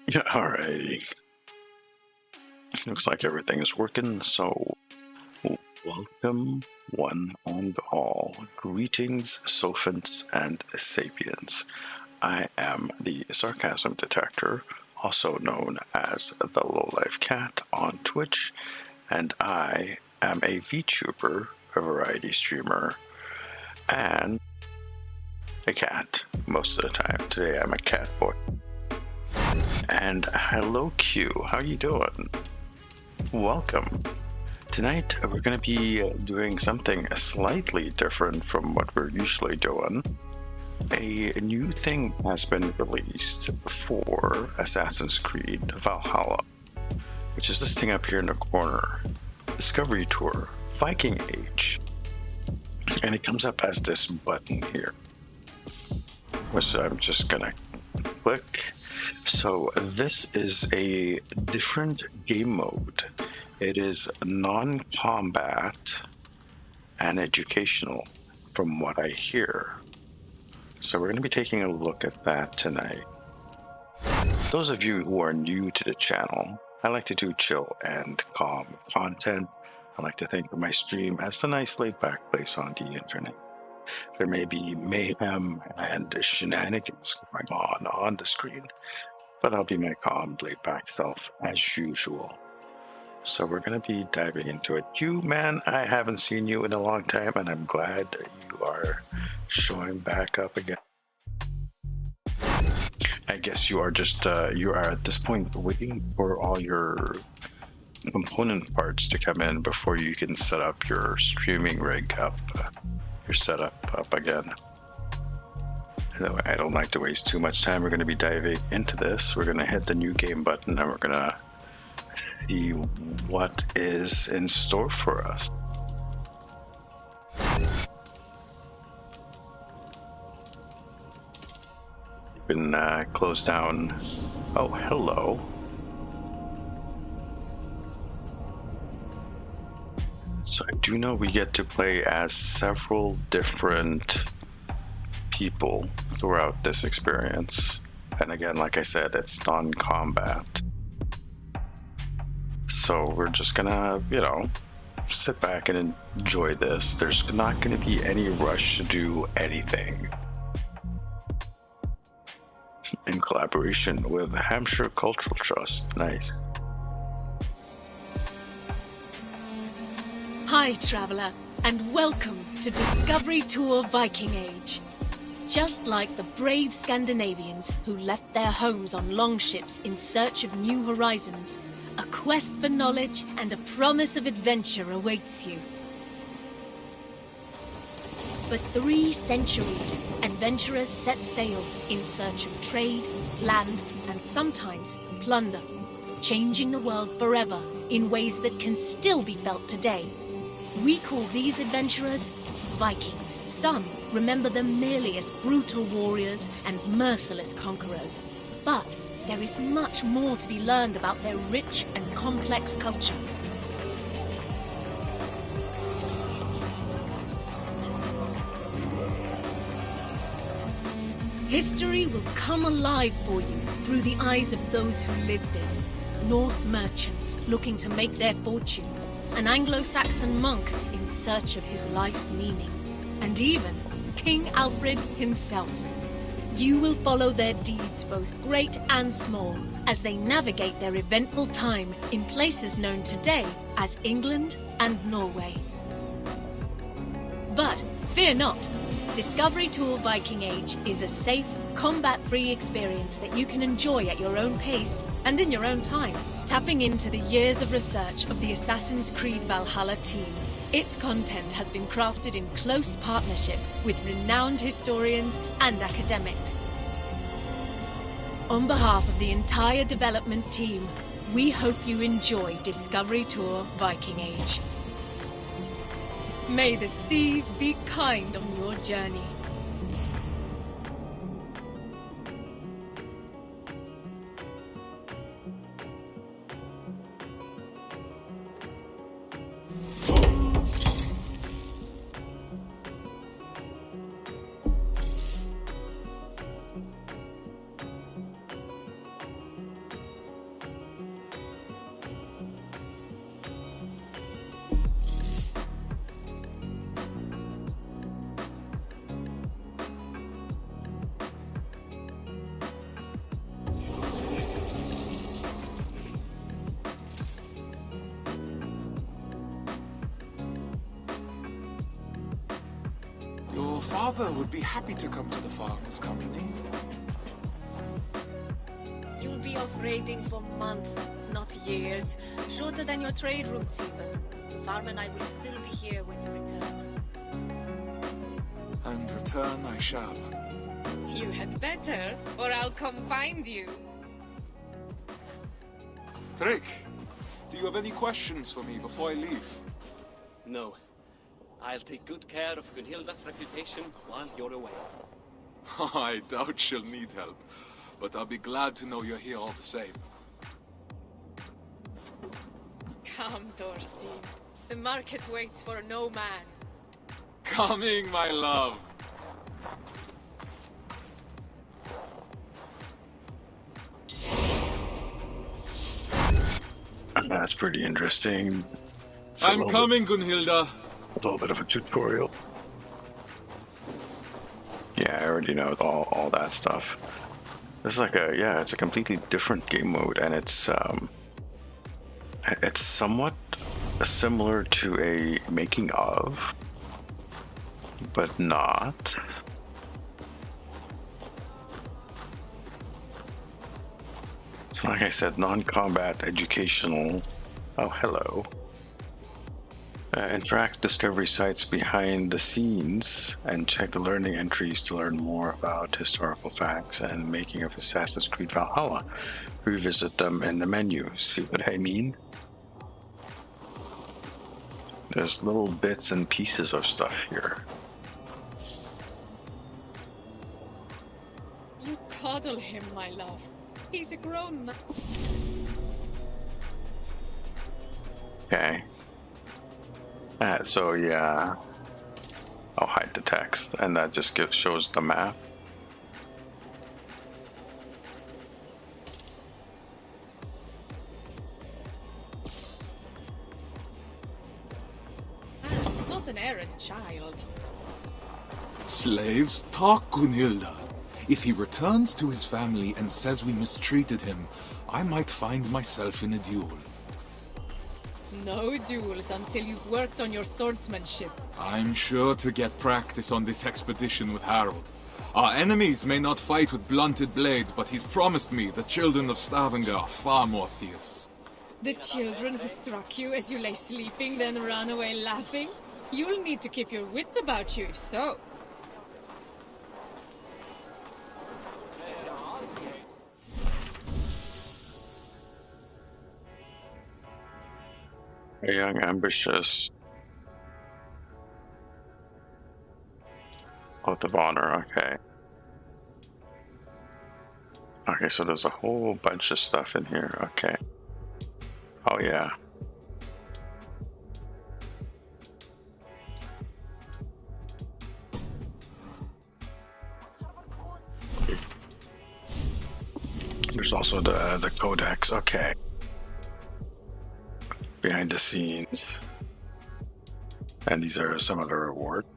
Yeah, alrighty. Looks like everything is working, so welcome one and all. Greetings, Sophants and Sapiens. I am the Sarcasm Detector, also known as the Lowlife Cat on Twitch, and I am a VTuber, a variety streamer, and a cat most of the time. Today I'm a cat boy. And hello Q, how you doing? Welcome. Tonight we're going to be doing something slightly different from what we're usually doing. A new thing has been released for Assassin's Creed Valhalla, which is this thing up here in the corner. Discovery Tour, Viking Age. And it comes up as this button here, which I'm just going to click. So this is a different game mode. It is non-combat and educational from what I hear. So we're going to be taking a look at that tonight. Those of you who are new to the channel, I like to do chill and calm content. I like to think of my stream as a nice laid-back place on the internet. There may be mayhem and shenanigans going on the screen, but I'll be my calm, laid-back self as usual. So we're going to be diving into it. You, man, I haven't seen you in a long time, and I'm glad that you are showing back up again. I guess you are just, you are at this point waiting for all your component parts to come in before you can set up your streaming rig up, your setup up again. Anyway, I don't like to waste too much time. We're going to be diving into this. We're going to hit the new game button and we're going to see what is in store for us. Been closed down. Oh, hello. So I do know we get to play as several different people throughout this experience. And again, like I said, it's non-combat. So we're just gonna, sit back and enjoy this. There's not gonna be any rush to do anything. In collaboration with the Hampshire Cultural Trust. Nice. Hi, traveler, and welcome to Discovery Tour Viking Age. Just like the brave Scandinavians who left their homes on longships in search of new horizons, a quest for knowledge and a promise of adventure awaits you. For 3 centuries, adventurers set sail in search of trade, land, and sometimes plunder, changing the world forever in ways that can still be felt today. We call these adventurers Vikings. Some remember them merely as brutal warriors and merciless conquerors. But there is much more to be learned about their rich and complex culture. History will come alive for you through the eyes of those who lived it. Norse merchants looking to make their fortune, an Anglo-Saxon monk in search of his life's meaning, and even King Alfred himself. You will follow their deeds, both great and small, as they navigate their eventful time in places known today as England and Norway. But fear not. Discovery Tour Viking Age is a safe, combat-free experience that you can enjoy at your own pace and in your own time, tapping into the years of research of the Assassin's Creed Valhalla team. Its content has been crafted in close partnership with renowned historians and academics. On behalf of the entire development team, we hope you enjoy Discovery Tour Viking Age. May the seas be kind on your journey. Your father would be happy to come to the farmer's company. You'll be off raiding for months, not years. Shorter than your trade routes even. Farm and I will still be here when you return. And return I shall. You had better, or I'll come find you. Trick, do you have any questions for me before I leave? No. I'll take good care of Gunhilda's reputation while you're away. I doubt she'll need help, but I'll be glad to know you're here all the same. Come, Thorstein. The market waits for no man. Coming, my love! That's pretty interesting. I'm coming, Gunhilda! A little bit of a tutorial. Yeah, I already know all that stuff. This is like it's a completely different game mode, and it's somewhat similar to a making of, but not. So like I said, non-combat educational. Oh, hello. Interact discovery sites behind the scenes and check the learning entries to learn more about historical facts and making of Assassin's Creed Valhalla. Revisit them in the menu. See what I mean? There's little bits and pieces of stuff here. You coddle him, my love. He's a grown man. Okay. So yeah, I'll hide the text, and that just shows the map. Not an errant child. Slaves talk, Gunhilda. If he returns to his family and says we mistreated him, I might find myself in a duel. No duels until you've worked on your swordsmanship. I'm sure to get practice on this expedition with Harold. Our enemies may not fight with blunted blades, but he's promised me the children of Stavanger are far more fierce. The children who struck you as you lay sleeping, then ran away laughing? You'll need to keep your wits about you if so. A young, ambitious oath of honor. Okay. Okay, so there's a whole bunch of stuff in here. Okay. Oh yeah. There's also the codex. Okay. Behind the scenes. And these are some of the rewards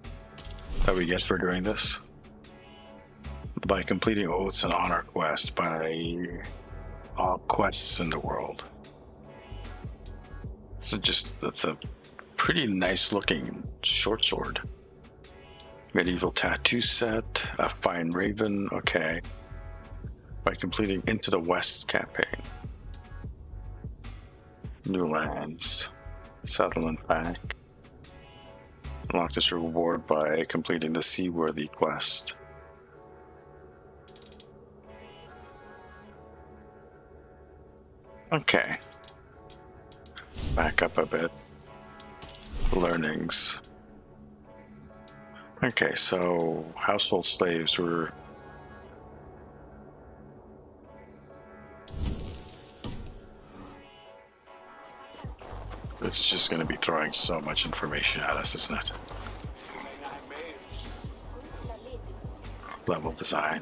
that we get for doing this. By completing oaths and honor quests by all quests in the world. So that's a pretty nice looking short sword. Medieval tattoo set, a fine raven, okay. By completing Into the West campaign. New lands, settlement pack. Unlock this reward by completing the Seaworthy quest. Okay. Back up a bit. Learnings. Okay, so household slaves were... It's just going to be throwing so much information at us, isn't it? Level design.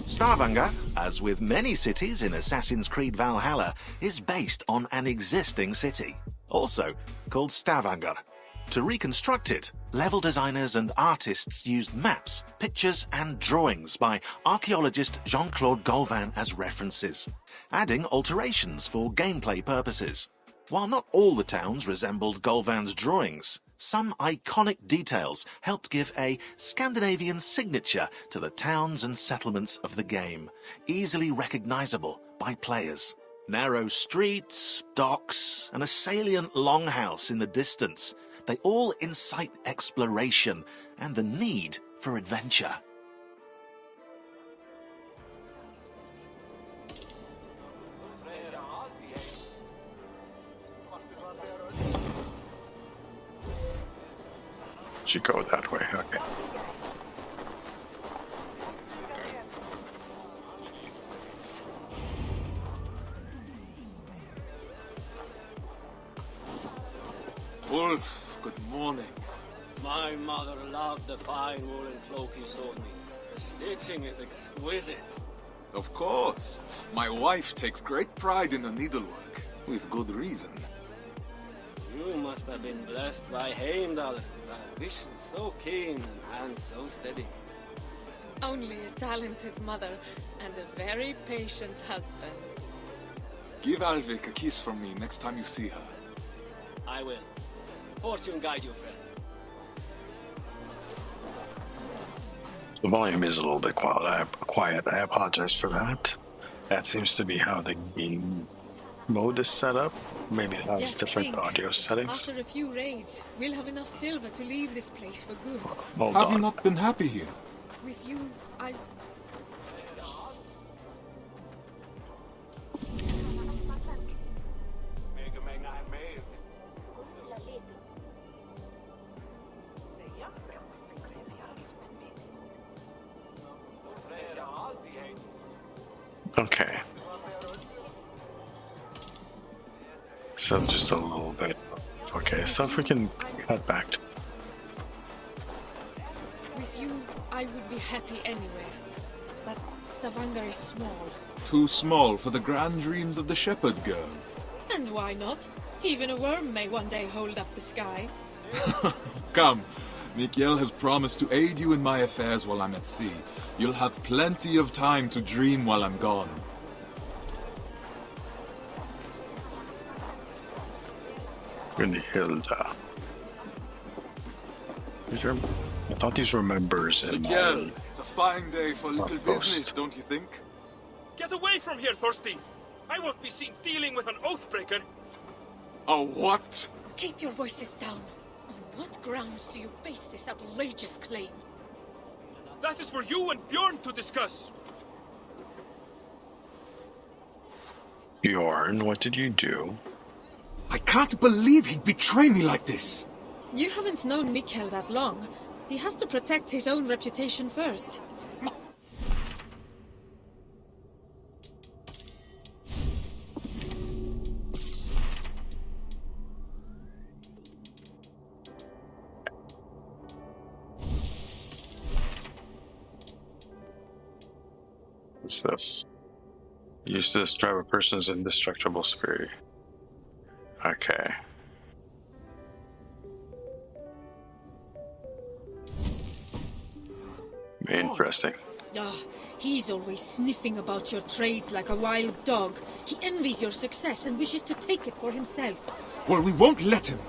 Stavanger, as with many cities in Assassin's Creed Valhalla, is based on an existing city, also called Stavanger. To reconstruct it, level designers and artists used maps, pictures and drawings by archaeologist Jean-Claude Golvin as references, adding alterations for gameplay purposes. While not all the towns resembled Golvan's drawings, Some iconic details helped give a Scandinavian signature to the towns and settlements of the game, easily recognizable by players. Narrow streets, docks, and a salient longhouse in the distance, they all incite exploration and the need for adventure. Should go that way, okay. Wolf, good morning. My mother loved the fine woolen cloak you sold me. The stitching is exquisite. Of course. My wife takes great pride in the needlework, with good reason. You must have been blessed by Heimdall. A vision so keen and hands so steady. Only a talented mother and a very patient husband. Give Alvik a kiss from me next time you see her. I will. Fortune guide you, friend. The volume is a little bit quiet. I apologize for that. That seems to be how the game mode is set up. Maybe it has Just different think, audio settings. After a few raids, we'll have enough silver to leave this place for good. Hold Have you on. not been happy here? With you, I... Okay. So just a little bit. Okay, so if we can head back to... With you, I would be happy anywhere. But Stavanger is small. Too small for the grand dreams of the shepherd girl. And why not? Even a worm may one day hold up the sky. Come, Mikael has promised to aid you in my affairs while I'm at sea. You'll have plenty of time to dream while I'm gone. Gunhilda. I thought these were members in Mikael, my... it's a fine day for little Outpost. business, don't you think? Get away from here, Thorstein! I won't be seen dealing with an oathbreaker! A what? Keep your voices down. On what grounds do you base this outrageous claim? That is for you and Bjorn to discuss! Bjorn, what did you do? I can't believe he'd betray me like this! You haven't known Mikkel that long. He has to protect his own reputation first. What's this? Use this to drive a person's indestructible spirit. Okay. Interesting. Ah, he's always sniffing about your trades like a wild dog. He envies your success and wishes to take it for himself. Well, we won't let him.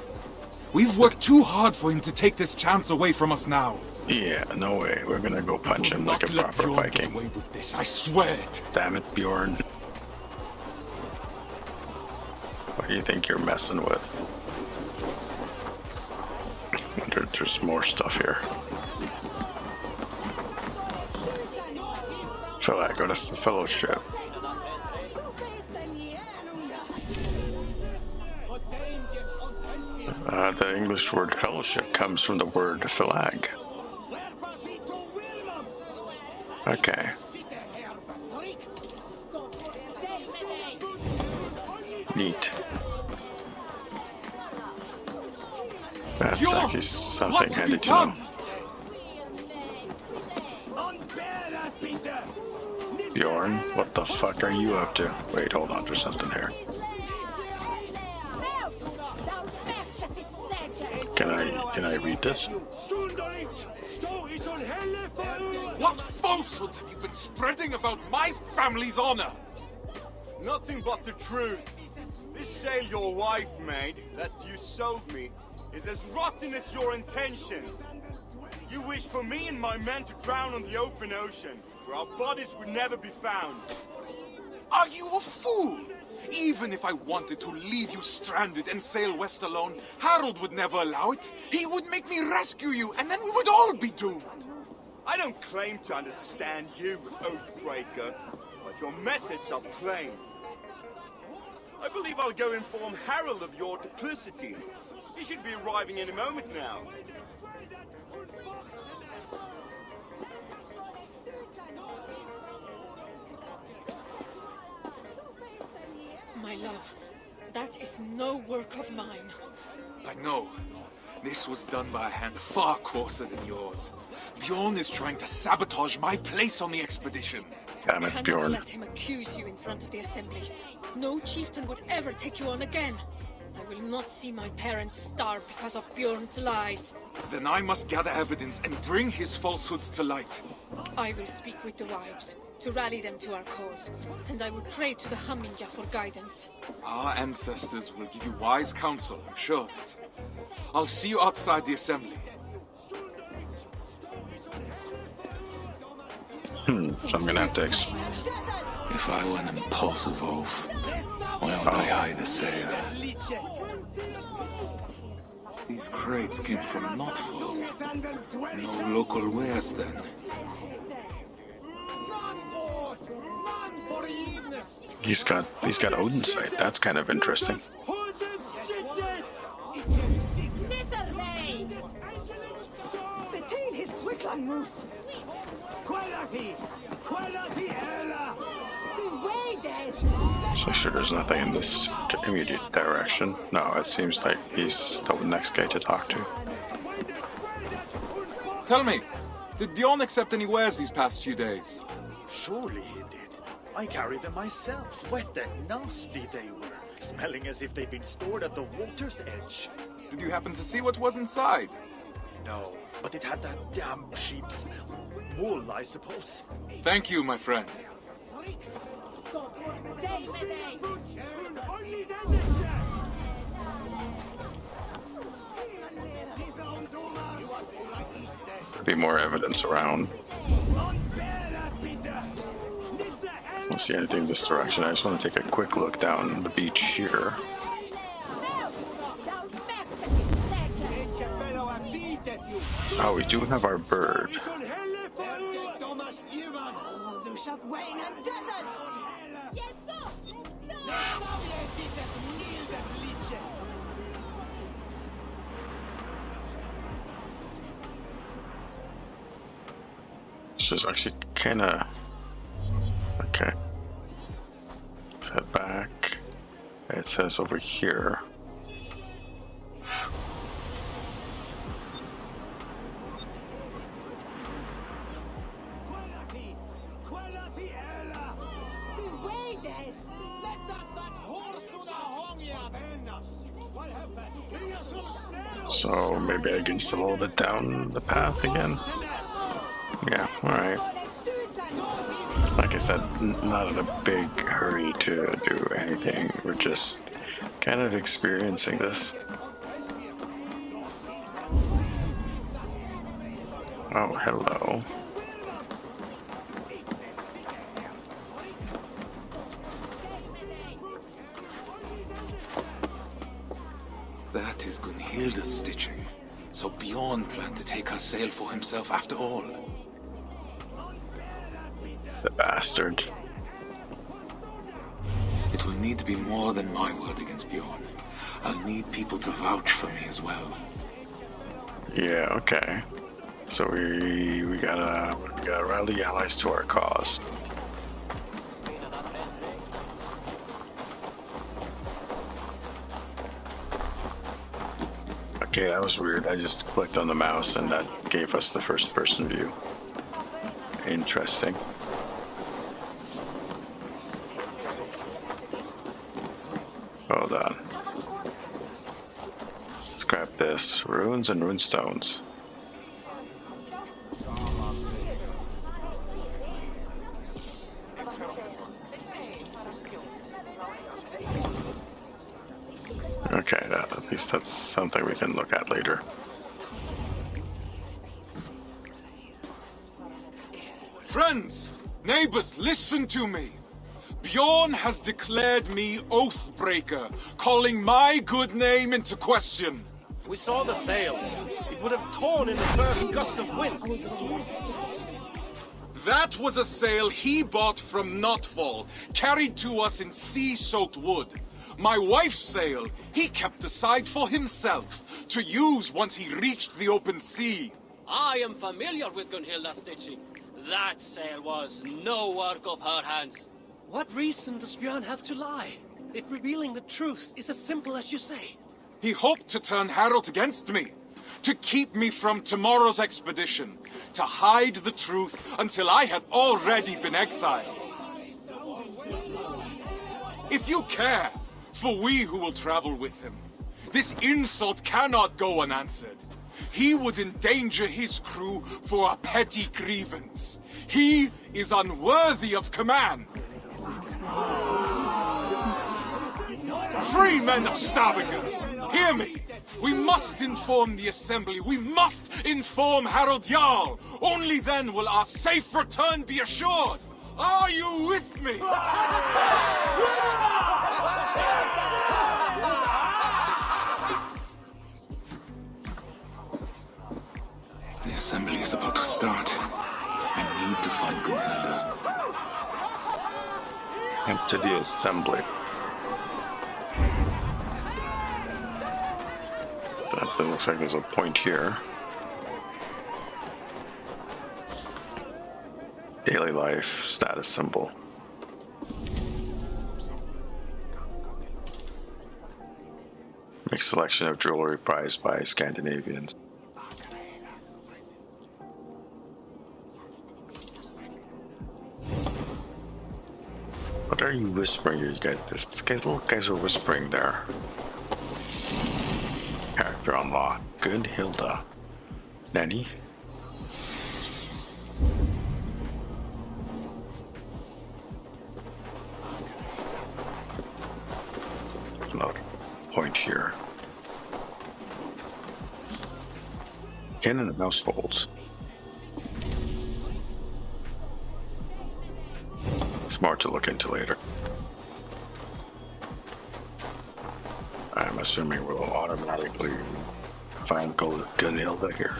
We've worked too hard for him to take this chance away from us now. Yeah, no way. We're gonna go punch him like a proper Bjorn get Viking. away with this, I swear it. Damn it, Bjorn. What do you think you're messing with? There's more stuff here. I go to fellowship. The English word fellowship comes from the word phalag. Okay. Neat. That's Bjorn, actually something what have handy you to know. done? Bjorn, what the fuck are you up to? Wait, hold on, there's something here. Can I read this? What falsehoods have you been spreading about my family's honor? Nothing but the truth. This sail your wife made, that you sold me, is as rotten as your intentions. You wish for me and my men to drown on the open ocean, where our bodies would never be found. Are you a fool? Even if I wanted to leave you stranded and sail west alone, Harold would never allow it. He would make me rescue you, and then we would all be doomed. I don't claim to understand you, Oathbreaker, but your methods are plain. I believe I'll go inform Harold of your duplicity. He should be arriving in a moment now. My love, that is no work of mine. I know. This was done by a hand far coarser than yours. Bjorn is trying to sabotage my place on the expedition. Damn it, Cannot Bjorn. let him accuse you in front of the assembly. No chieftain would ever take you on again. I will not see my parents starve because of Bjorn's lies. Then I must gather evidence and bring his falsehoods to light. I will speak with the wives to rally them to our cause, and I will pray to the Haminja for guidance. Our ancestors will give you wise counsel, I'm sure of it. I'll see you outside the assembly. So I'm gonna have to If I were an impulsive oaf, why don't I hide the sail? These crates came from Notfall. No local wares then. He's got Odin's sight. That's kind of interesting. Retain his Swickland moose. So sure there's nothing in this immediate direction. No, it seems like he's the next guy to talk to. Tell me, did Bjorn accept any wares these past few days? Surely he did. I carried them myself. Wet and nasty they were, smelling as if they'd been stored at the water's edge. Did you happen to see what was inside? No, but it had that damn sheep smell. Wool, I suppose. Thank you, my friend. Be more evidence around. I don't see anything in this direction. I just want to take a quick look down the beach here. Oh, we do have our bird. This is actually kind of... Okay. Let's head back. It says over here. So maybe I can slow it down the path again. Yeah, alright. Like I said, not in a big hurry to do anything. We're just kind of experiencing this. Oh, hello. That is Gunhilda's stitching. So Bjorn planned to take her sail for himself after all. The bastard. It will need to be more than my word against Bjorn. I'll need people to vouch for me as well. Yeah, okay. So we gotta rally allies to our cause. Okay, that was weird. I just clicked on the mouse and that gave us the first person view. Interesting. Hold on. Let's grab this. Runes and runestones. Okay, at least that's something we can look at later. Friends, neighbors, listen to me. Bjorn has declared me Oathbreaker, calling my good name into question. We saw the sail. It would have torn in the first gust of wind. That was a sail he bought from Notfall, carried to us in sea-soaked wood. My wife's sail he kept aside for himself, to use once he reached the open sea. I am familiar with Gunhilda's stitching. That sail was no work of her hands. What reason does Bjorn have to lie, if revealing the truth is as simple as you say? He hoped to turn Harold against me, to keep me from tomorrow's expedition, to hide the truth until I had already been exiled. If you care for we who will travel with him, this insult cannot go unanswered. He would endanger his crew for a petty grievance. He is unworthy of command. Free men of Stavanger, hear me. We must inform the Assembly. We must inform Harold Jarl. Only then will our safe return be assured. Are you with me? The Assembly is about to start. I need to find Gunhilda. Head to the Assembly. That looks like there's a point here. Daily life, status symbol. Make selection of jewelry prized by Scandinavians. What are you whispering? You guys, this guy's little guys are whispering there. Character unlocked. Gunhilda. Nanny. Another point here. Cannon and mouse folds. It's more to look into later. I'm assuming we'll automatically find Gunhilda here.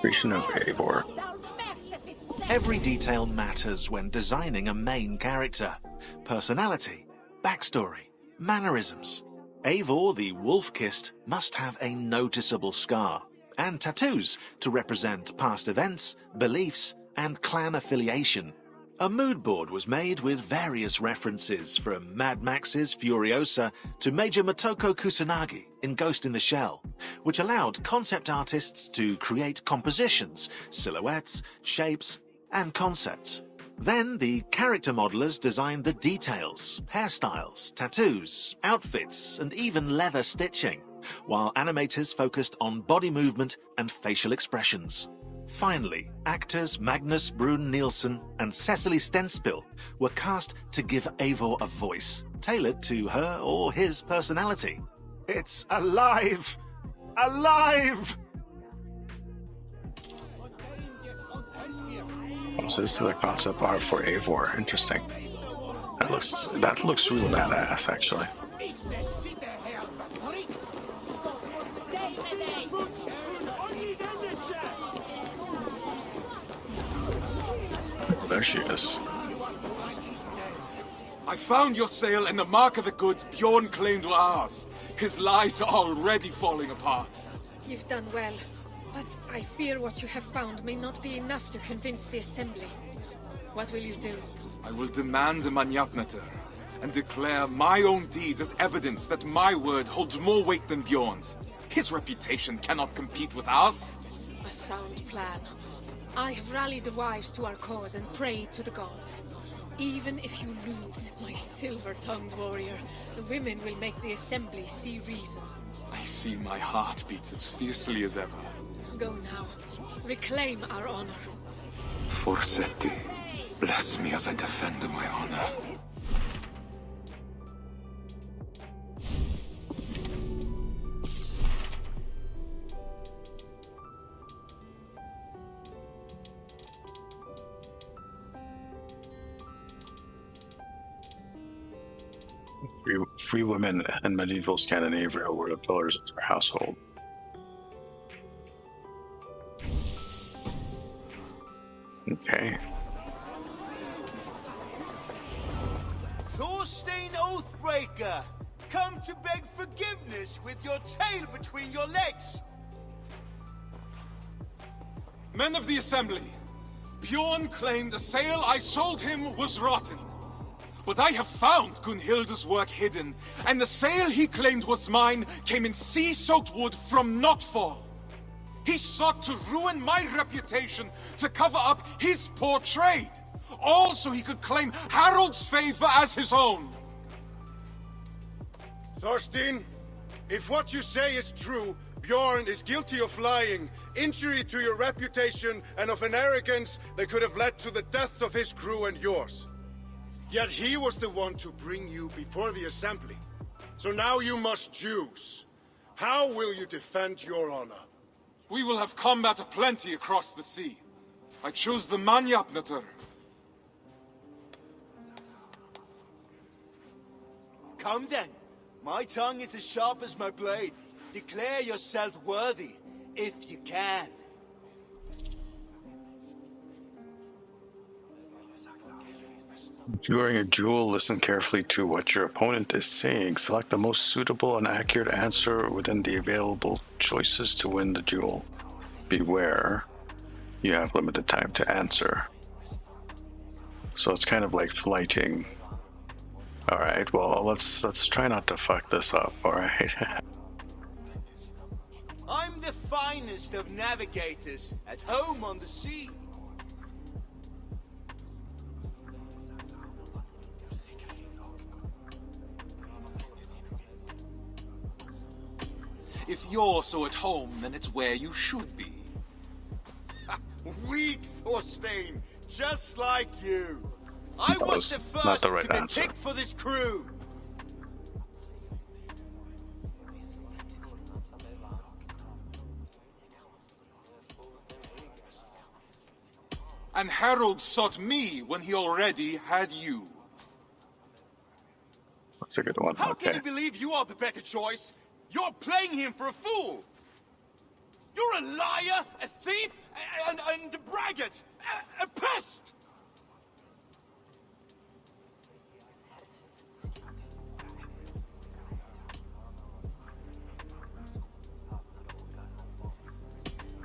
Creation of Eivor. Every detail matters when designing a main character. Personality, backstory, mannerisms. Eivor the Wolf-Kissed must have a noticeable scar, and tattoos to represent past events, beliefs, and clan affiliation. A mood board was made with various references from Mad Max's Furiosa to Major Motoko Kusanagi in Ghost in the Shell, which allowed concept artists to create compositions, silhouettes, shapes, and concepts. Then the character modelers designed the details, hairstyles, tattoos, outfits, and even leather stitching, while animators focused on body movement and facial expressions. Finally, actors Magnus Brun Nielsen and Cecily Stenspill were cast to give Eivor a voice, tailored to her or his personality. It's alive! Alive! So this is the concept art for Eivor. Interesting. That looks really badass, actually. Oh, there she is. I found your sail and the mark of the goods Bjorn claimed were ours. His lies are already falling apart. You've done well. But I fear what you have found may not be enough to convince the Assembly. What will you do? I will demand a Manjapneter and declare my own deeds as evidence that my word holds more weight than Bjorn's. His reputation cannot compete with ours. A sound plan. I have rallied the wives to our cause and prayed to the gods. Even if you lose, my silver-tongued warrior, the women will make the Assembly see reason. I see my heart beats as fiercely as ever. Go now. Reclaim our honor. Forsetti. Bless me as I defend my honor. Free women in medieval Scandinavia were the pillars of their household. Okay. Thorstein Oathbreaker! Come to beg forgiveness with your tail between your legs! Men of the assembly, Bjorn claimed the sail I sold him was rotten. But I have found Gunhilda's work hidden, and the sail he claimed was mine came in sea-soaked wood from Notfall. He sought to ruin my reputation to cover up his poor trade, all so he could claim Harold's favor as his own. Thorstein, if what you say is true, Bjorn is guilty of lying, injury to your reputation, and of an arrogance that could have led to the deaths of his crew and yours. Yet he was the one to bring you before the assembly. So now you must choose. How will you defend your honor? We will have combat aplenty across the sea. I choose the Manjapnatur. Come then. My tongue is as sharp as my blade. Declare yourself worthy, if you can. During a duel, listen carefully to what your opponent is saying. Select the most suitable and accurate answer within the available choices to win the duel. Beware, you have limited time to answer. So it's kind of like flighting. Alright, well, let's try not to fuck this up, alright? I'm the finest of navigators, at home on the sea. If you're so at home, then it's where you should be. Weak, Thorstein, just like you. I was the not first the right to be answer. picked for this crew. And Harold sought me when he already had you. That's a good one. How Okay. can you believe you are the better choice? You're playing him for a fool. You're a liar, a thief, and a braggart, a pest.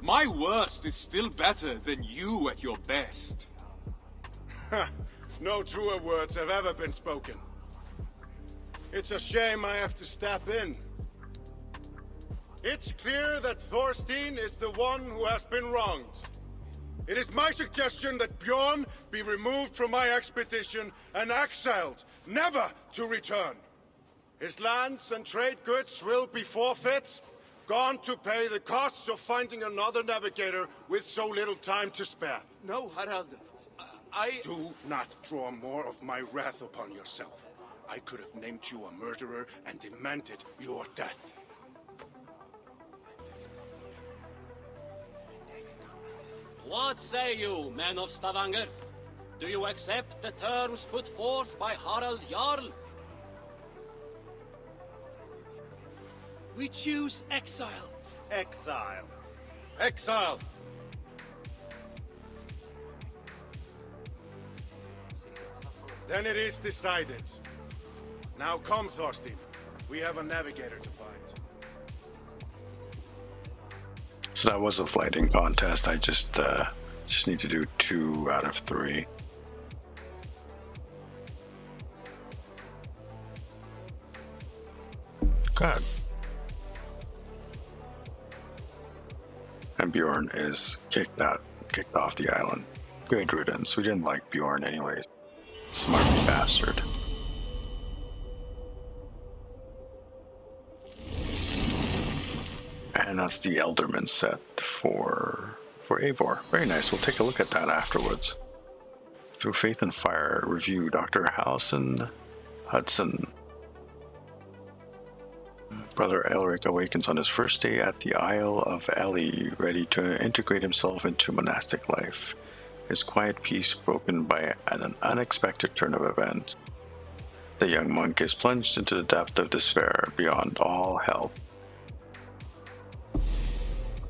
My worst is still better than you at your best. No truer words have ever been spoken. It's a shame I have to step in. It's clear that Thorstein is the one who has been wronged. It is my suggestion that Bjorn be removed from my expedition and exiled, never to return. His lands and trade goods will be forfeit, gone to pay the costs of finding another navigator with so little time to spare. No, Harald. Do not draw more of my wrath upon yourself. I could have named you a murderer and demanded your death. What say you, men of Stavanger? Do you accept the terms put forth by Harald Jarl? We choose exile. Exile. Exile! Then it is decided. Now come, Thorstein. We have a navigator to find. So that was a flighting contest. I just need to do 2 out of 3. Good. And Bjorn is kicked off the island. Good riddance. We didn't like Bjorn anyways. Smart bastard. And that's the Elderman set for Eivor. Very nice. We'll take a look at that afterwards. Through Faith and Fire, review Dr. Allison Hudson. Brother Elric awakens on his first day at the Isle of Ely, ready to integrate himself into monastic life. His quiet peace broken by an unexpected turn of events. The young monk is plunged into the depth of despair beyond all help.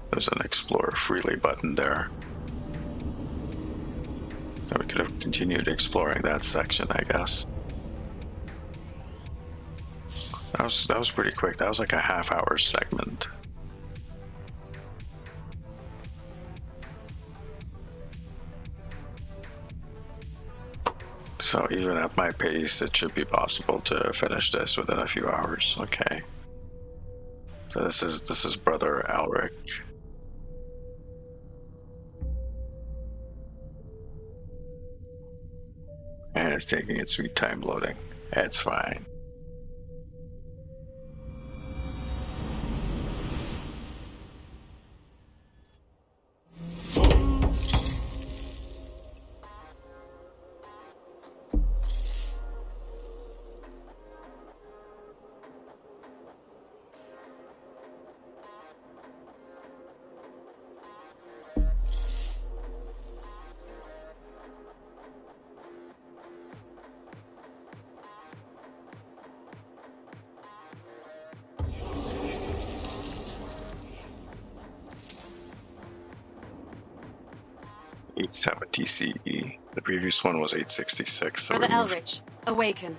There's an Explore Freely button there. So we could have continued exploring that section, I guess. That was pretty quick. That was like a half-hour segment. So even at my pace, it should be possible to finish this within a few hours. Okay. So this is Brother Elric. And it's taking its sweet time loading. It's fine. .870 CE. The previous one was 866. So Brother Elric, awaken.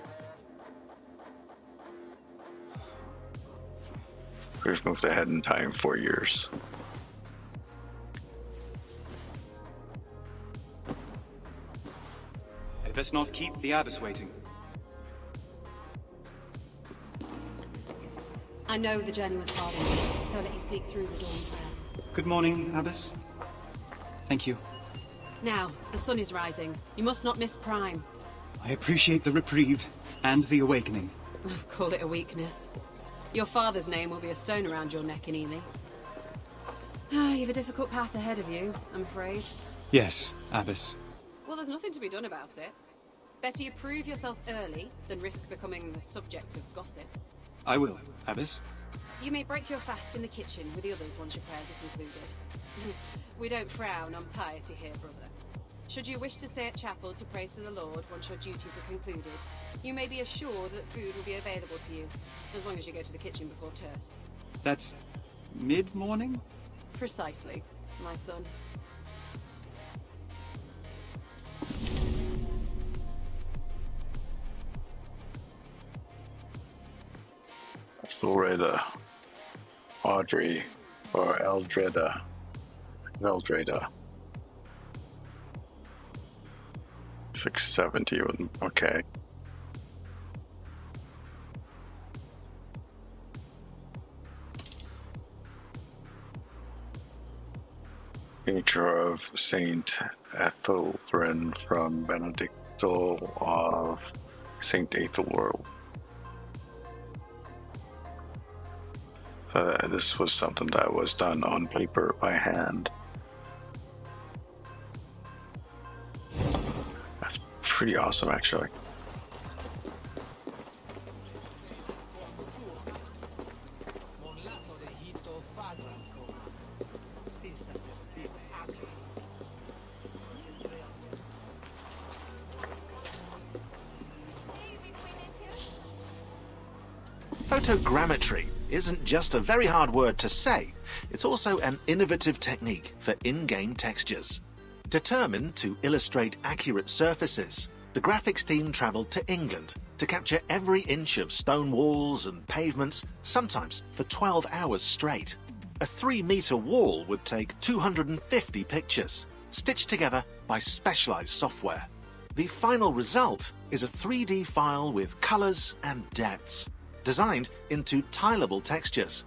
We've moved ahead in time 4 years. I'd best not keep the abbess waiting. I know the journey was hard on you, so I'll let you sleep through the dawn prayer. Good morning, abbess. Thank you. Now, the sun is rising. You must not miss Prime. I appreciate the reprieve and the awakening. Call it a weakness. Your father's name will be a stone around your neck in Ely. You've a difficult path ahead of you, I'm afraid. Yes, abbess. Well, there's nothing to be done about it. Better you prove yourself early than risk becoming the subject of gossip. I will, abbess. You may break your fast in the kitchen with the others once your prayers are concluded. We don't frown on piety here, brother. Should you wish to stay at chapel to pray to the Lord once your duties are concluded, you may be assured that food will be available to you, as long as you go to the kitchen before terce. That's mid-morning? Precisely, my son. Florida. Audrey. Or Eldreda. Eldreda. 670. Okay. Picture of Saint Ethelred from Benedictal of Saint Ethelwerd. This was something that was done on paper by hand. That's pretty awesome, actually. Photogrammetry isn't just a very hard word to say, it's also an innovative technique for in-game textures. Determined to illustrate accurate surfaces, the graphics team travelled to England to capture every inch of stone walls and pavements, sometimes for 12 hours straight. A 3-metre wall would take 250 pictures, stitched together by specialised software. The final result is a 3D file with colours and depths, designed into tileable textures.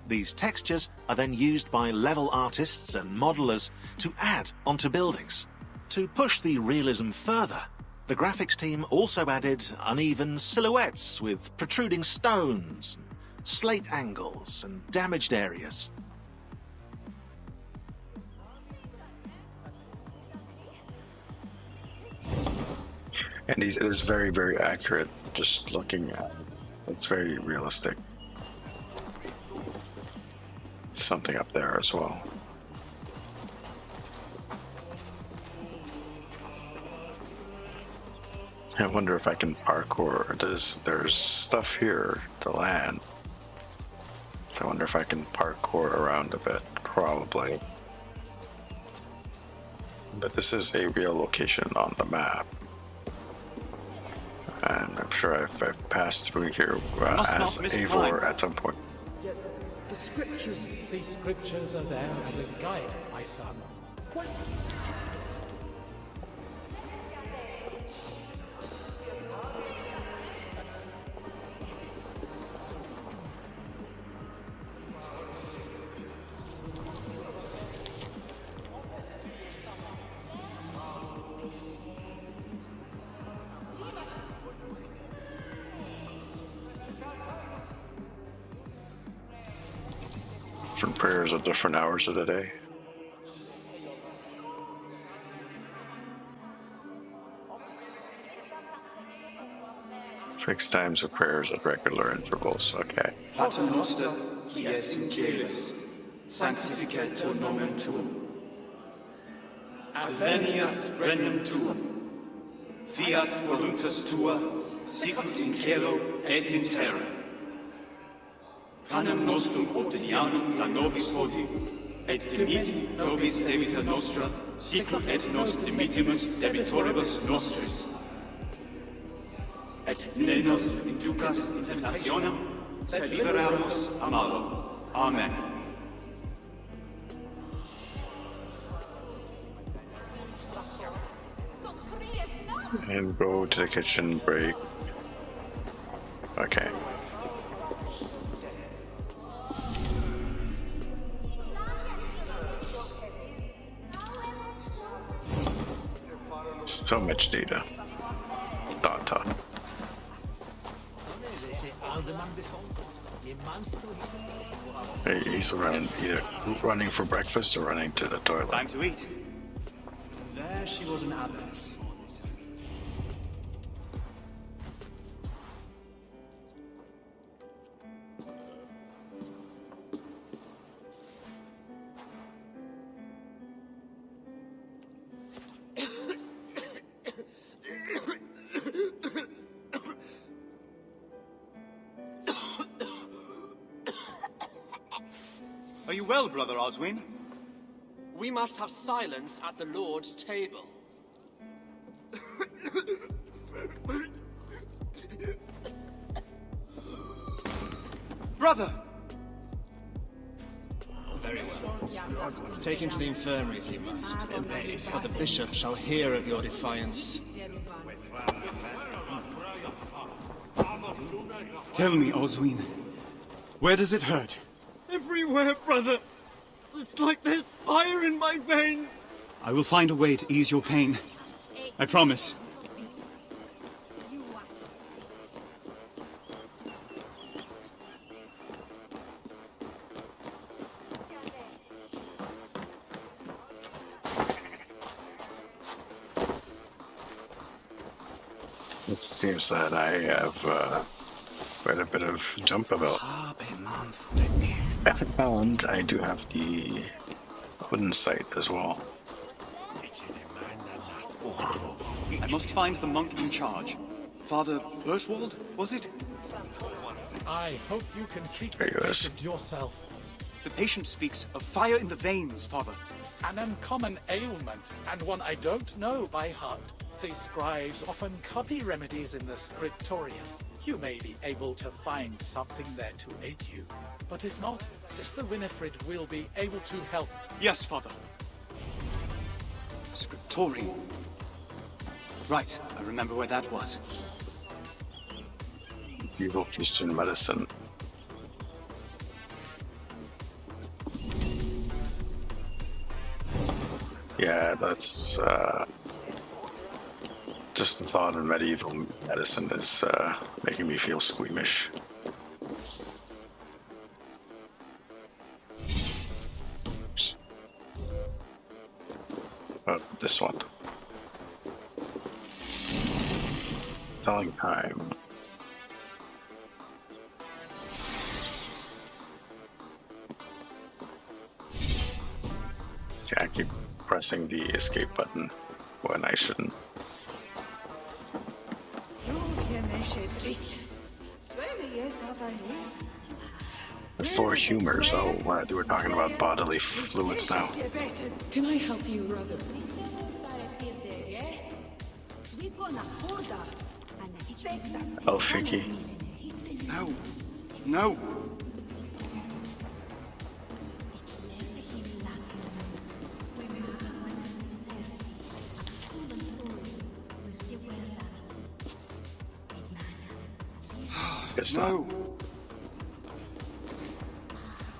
These textures are then used by level artists and modelers to add onto buildings. To push the realism further, the graphics team also added uneven silhouettes with protruding stones, slate angles, and damaged areas. And it is very, very accurate. Just looking at it, it's very realistic. Something up there as well. I wonder if I can parkour. There's stuff here to land. So I wonder if I can parkour around a bit. Probably. But this is a real location on the map. And I'm sure I've passed through here as Eivor at some point. The scriptures. These scriptures are there as a guide, my son. What? Different prayers at different hours of the day. Fixed times of prayers at regular intervals. Okay. Pater noster, qui es in caelis, sanctificetur nomen tuum. Adveniat regnum tuum. Fiat voluntas tua, sicut in caelo et in terra. Panem nostrum quotidianum da nobis hodie, et dimiti nobis debita nostra, sicut et nos dimitimus debitoribus nostris. Et ne nos inducas in tentationem, sed liberamus a malo. Amen. And go to the kitchen break. Okay. So much data. Data. Hey, he's around either running for breakfast or running to the toilet. Time to eat. There she was an abbess. Are you well, Brother Oswin? We must have silence at the Lord's table. Brother! Very well. Take him to the infirmary if you must. But the bishop shall hear of your defiance. Tell me, Oswin, where does it hurt? Everywhere, brother! It's like there's fire in my veins! I will find a way to ease your pain. I promise. It seems that I have quite a bit of jump about. And I do have the wooden sight as well. I must find the monk in charge. Father Bertwald, was it? I hope you can treat There the he is. patient yourself. The patient speaks of fire in the veins, Father. An uncommon ailment, and one I don't know by heart. The scribes often copy remedies in the scriptorium. You may be able to find something there to aid you. But if not, Sister Winifred will be able to help. Yes, Father. Scriptorium. Right, I remember where that was. Evil Christian medicine. Yeah, that's just the thought of medieval medicine is making me feel squeamish. Oops. This one. Telling time. Okay, I keep pressing the escape button when I shouldn't. For humor, so they were talking about bodily fluids now. Can I help you, brother? Oh, Vicky. No. No. Guess no. not.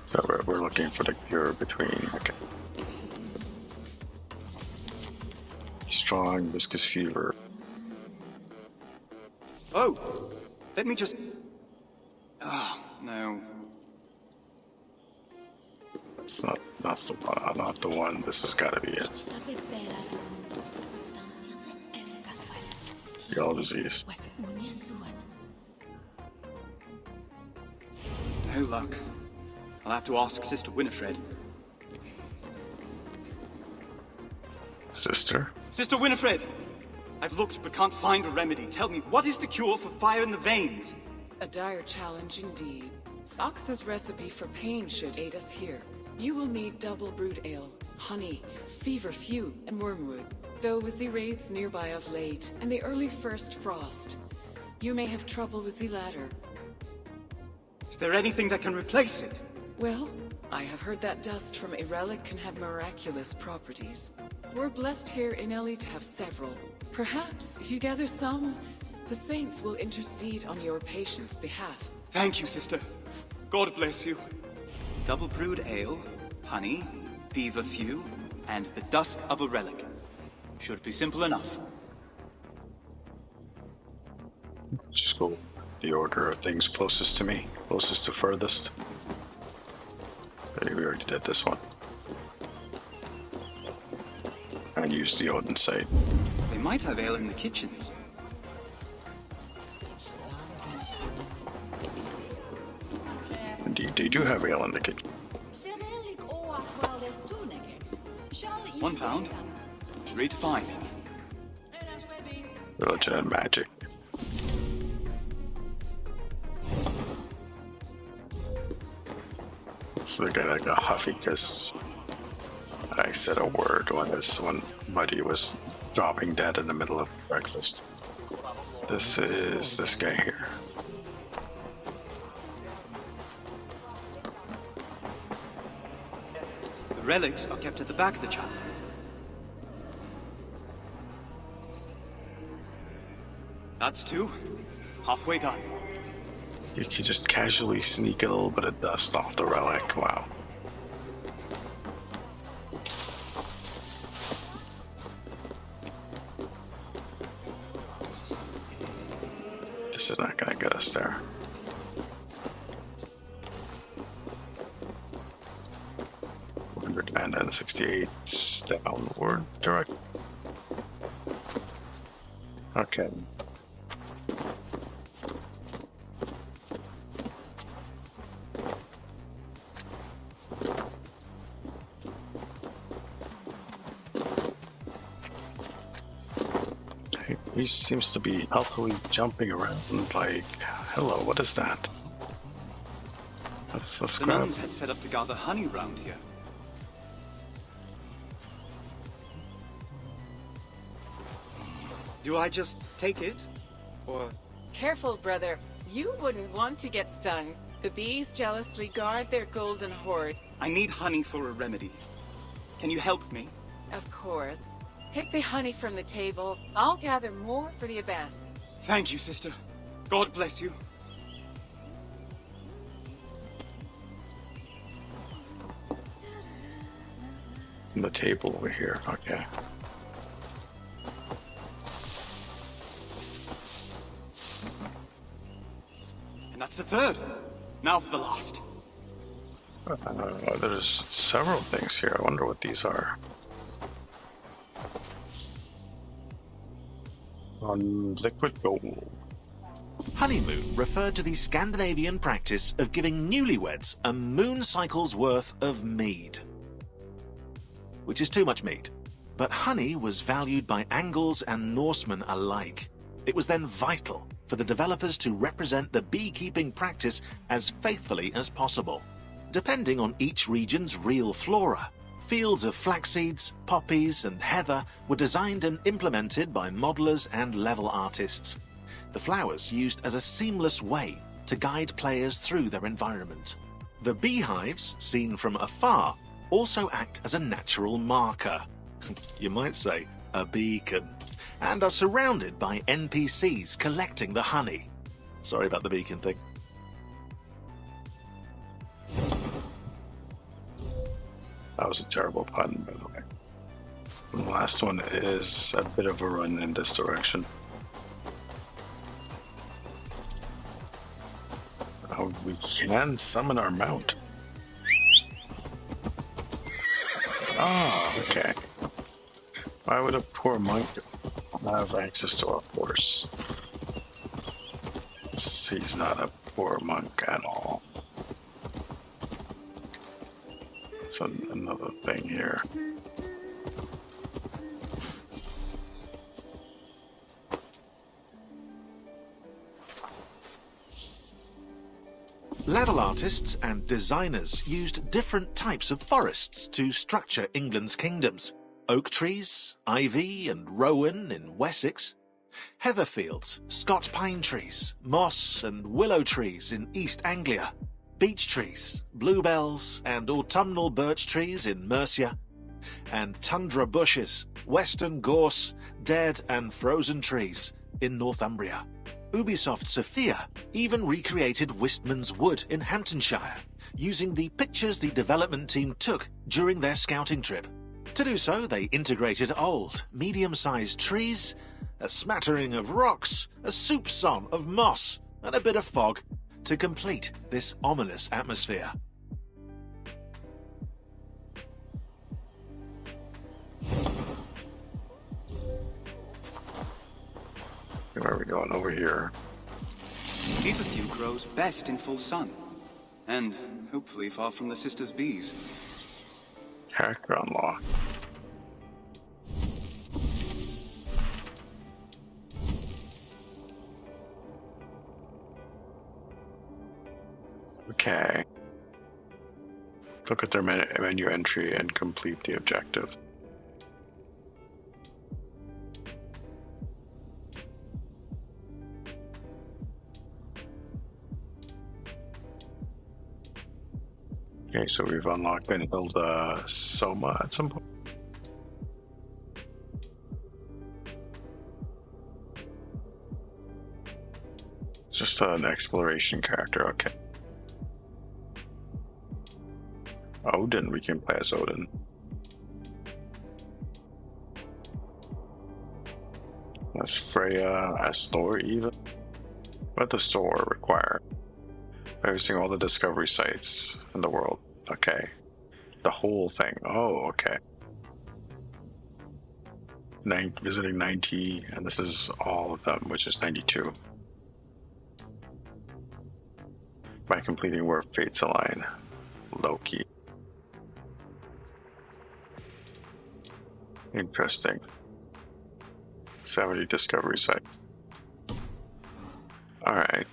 So we're looking for the cure between. Okay. Strong, viscous fever. Oh, let me just... Ah, no. It's not the one. This has got to be it. Gall disease. No luck. I'll have to ask Sister Winifred. Sister? Sister Winifred! I've looked but can't find a remedy. Tell me, what is the cure for fire in the veins? A dire challenge indeed. Ox's recipe for pain should aid us here. You will need double brewed ale, honey, feverfew, and wormwood. Though with the raids nearby of late, and the early first frost, you may have trouble with the latter. Is there anything that can replace it? Well, I have heard that dust from a relic can have miraculous properties. We're blessed here in Ellie to have several. Perhaps, if you gather some, the saints will intercede on your patient's behalf. Thank you, sister. God bless you. Double brewed ale, honey, feverfew, and the dust of a relic. Should be simple enough. Just go the order of things closest to me, closest to furthest. We already did this one. And use the Odin site. They might have ale in the kitchens. Indeed, they do have ale in the kitchen. One found. 3 to find. Religion and magic. So they got like a huffy because I said a word when Muddy was dropping dead in the middle of breakfast. This is this guy here. The relics are kept at the back of the chapel. That's 2. Halfway done. You can just casually sneak a little bit of dust off the relic. Wow. This is not gonna get us there. And then 68 downward direct. Okay. He seems to be healthily jumping around like, hello, what is that? Let's the grab. nuns had set up to gather honey round here. Do I just take it? Or... Careful, brother. You wouldn't want to get stung. The bees jealously guard their golden hoard. I need honey for a remedy. Can you help me? Of course. Take the honey from the table. I'll gather more for the abbess. Thank you, sister. God bless you. The table over here, okay. And that's the 3rd. Now for the last. There's several things here. I wonder what these are. On liquid gold. Honeymoon referred to the Scandinavian practice of giving newlyweds a moon cycle's worth of mead, which is too much mead. But honey was valued by Angles and Norsemen alike. It was then vital for the developers to represent the beekeeping practice as faithfully as possible. Depending on each region's real flora, fields of flax seeds, poppies, and heather were designed and implemented by modelers and level artists. The flowers used as a seamless way to guide players through their environment. The beehives, seen from afar, also act as a natural marker. You might say a beacon, and are surrounded by NPCs collecting the honey. Sorry about the beacon thing. That was a terrible pun, by the way. The last one is a bit of a run in this direction. Oh, we can summon our mount. Oh, okay. Why would a poor monk have access to a horse? He's not a poor monk at all. So another thing here. Level artists and designers used different types of forests to structure England's kingdoms. Oak trees, ivy and rowan in Wessex, heather fields, Scot pine trees, moss and willow trees in East Anglia, beech trees, bluebells and autumnal birch trees in Mercia, and tundra bushes, western gorse, dead and frozen trees in Northumbria. Ubisoft Sophia even recreated Wistman's Wood in Hamptonshire, using the pictures the development team took during their scouting trip. To do so, they integrated old, medium-sized trees, a smattering of rocks, a soupçon of moss, and a bit of fog to complete this ominous atmosphere. Where are we going? Over here. Feverfew grows best in full sun, and hopefully far from the sisters' bees. Character unlock. Okay. Look at their menu entry and complete the objective. Okay, so we've unlocked and build Soma at some point. It's just an exploration character, okay. Odin, we can play as Odin. As Freya, as Thor even. What does Thor require? Visiting all the discovery sites in the world. Okay. The whole thing. Oh, okay. Visiting 90, and this is all of them, which is 92. By completing where fates align. Loki. Interesting. 70 discovery site. Alright.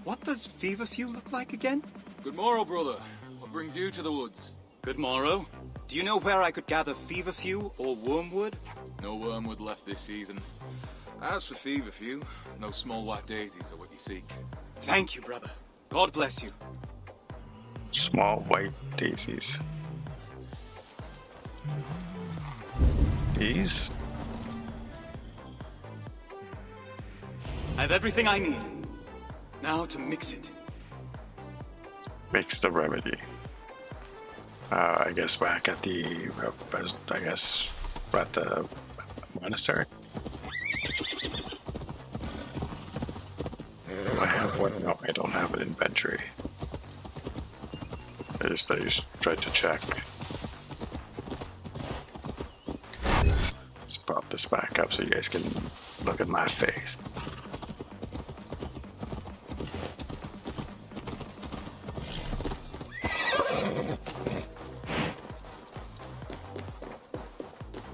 What does Feverfew look like again? Good morrow, brother. What brings you to the woods? Good morrow. Do you know where I could gather Feverfew or wormwood? No wormwood left this season. As for Feverfew, no small white daisies are what you seek. Thank you, brother. God bless you. Small white daisies. These? I have everything I need. Now to mix it. Mix the remedy. I guess back at the, we're at the monastery. Do I have one? No, I don't have an inventory. I just tried to check. Let's pop this back up so you guys can look at my face.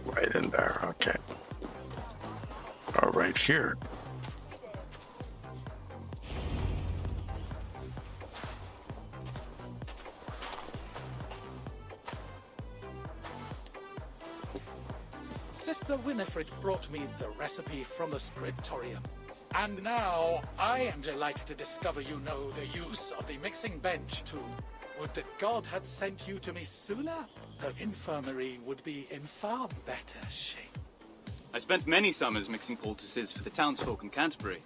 Right in there, okay. Right here. Sister Winifred brought me the recipe from the scriptorium. And now, I am delighted to discover you know the use of the mixing bench too. Would that God had sent you to me sooner? Her infirmary would be in far better shape. I spent many summers mixing poultices for the townsfolk in Canterbury.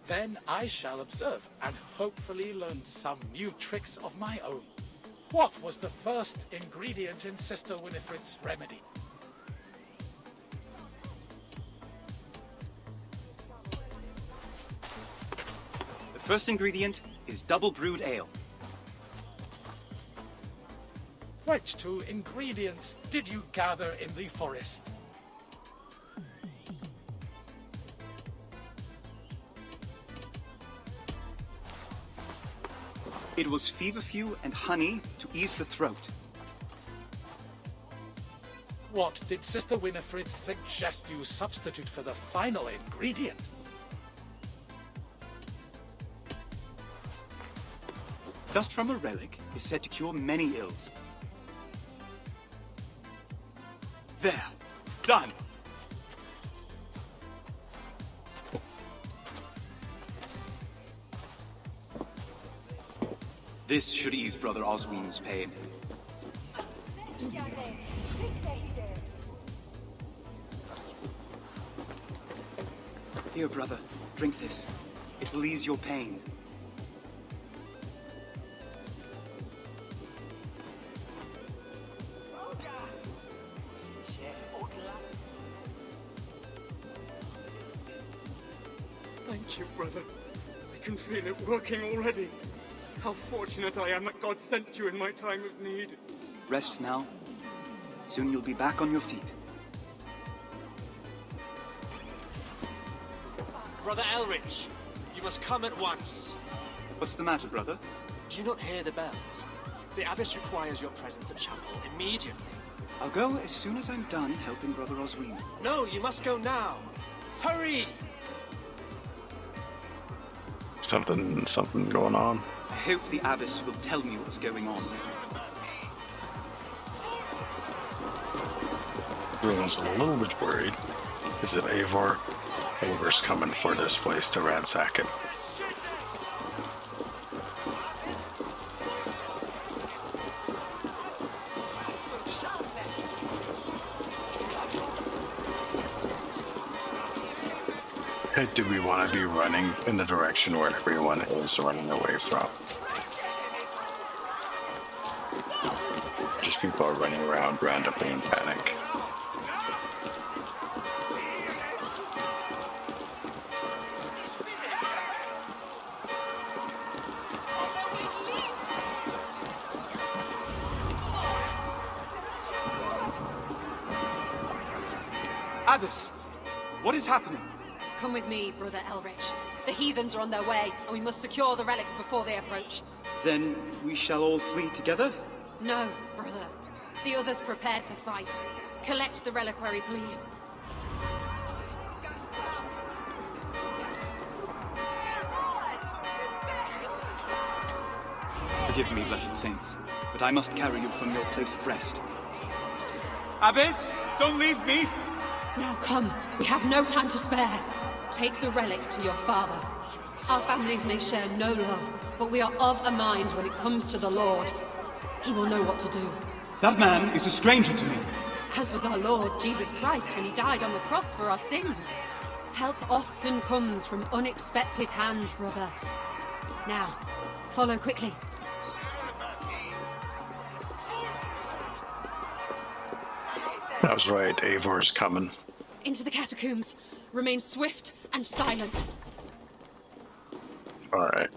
Then I shall observe and hopefully learn some new tricks of my own. What was the first ingredient in Sister Winifred's remedy? The first ingredient is double brewed ale. Which two ingredients did you gather in the forest? It was feverfew and honey to ease the throat. What did Sister Winifred suggest you substitute for the final ingredient? Dust from a relic is said to cure many ills. There. Done. This should ease Brother Oswin's pain. Here, brother, drink this. It will ease your pain. Thank you, brother. I can feel it working already. How fortunate I am that God sent you in my time of need. Rest now. Soon you'll be back on your feet. Brother Elrich, you must come at once. What's the matter, brother? Do you not hear the bells? The abbess requires your presence at chapel immediately. I'll go as soon as I'm done helping Brother Oswin. No, you must go now. Hurry! Something going on. I hope the abbess will tell me what's going on. Everyone's a little bit worried. Is it Eivor coming for this place to ransack it? Do we want to be running in the direction where everyone is running away from? Just people are running around randomly in panic. Abbess, what is happening? Come with me, Brother Elrich. The heathens are on their way, and we must secure the relics before they approach. Then we shall all flee together? No, brother. The others prepare to fight. Collect the reliquary, please. Forgive me, blessed saints, but I must carry you from your place of rest. Abbess, don't leave me! Now come, we have no time to spare. Take the relic to your father. Our families may share no love, but we are of a mind when it comes to the Lord. He will know what to do. That man is a stranger to me. As was our Lord Jesus Christ when he died on the cross for our sins. Help often comes from unexpected hands, brother. Now, follow quickly. That was right, Eivor's coming. Into the catacombs. Remain swift and silent. Alright.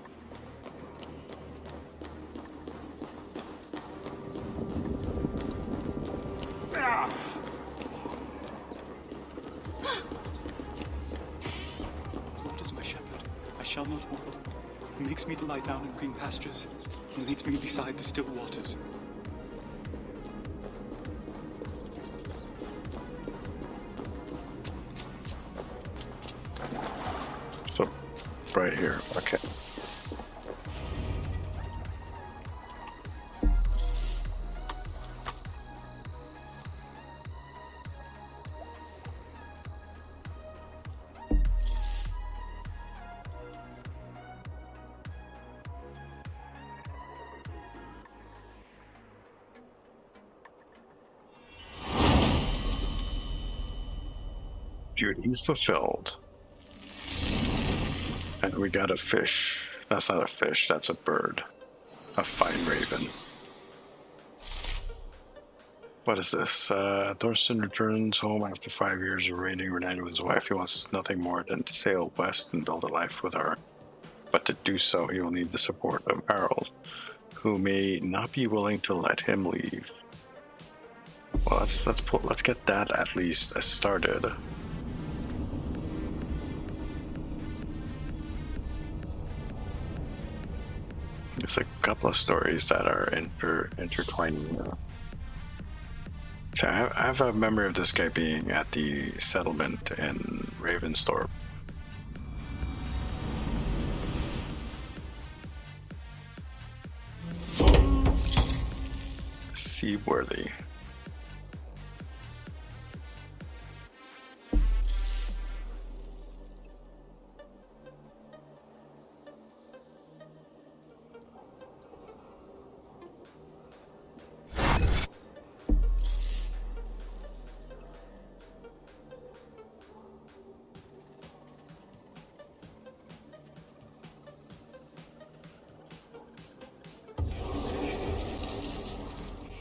makes me to lie down in green pastures and leads me beside the still waters. So, right here. Okay. Duty fulfilled. And we got a fish. That's not a fish, that's a bird. A fine raven. What is this? Thorsten returns home after 5 years of raiding, reunited with his wife. He wants nothing more than to sail west and build a life with her. But to do so, he will need the support of Harold, who may not be willing to let him leave. Well, let's get that at least started. There's a couple of stories that are intertwining here. So I have a memory of this guy being at the settlement in Ravensthorpe. Seaworthy.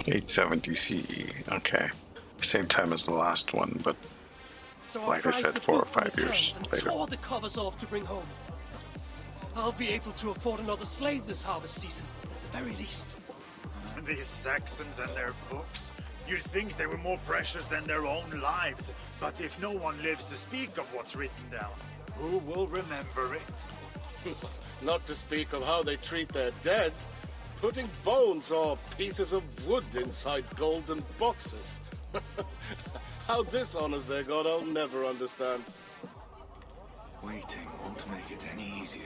$870 CE. Okay, same time as the last one, but So like I said, 4 or 5 years later. Tore the covers off to bring home. I'll be able to afford another slave this harvest season, at the very least. And these Saxons and their books. You'd think they were more precious than their own lives. But if no one lives to speak of what's written down, who will remember it? Not to speak of how they treat their dead. Putting bones or pieces of wood inside golden boxes. How this honors their god, I'll never understand. Waiting won't make it any easier.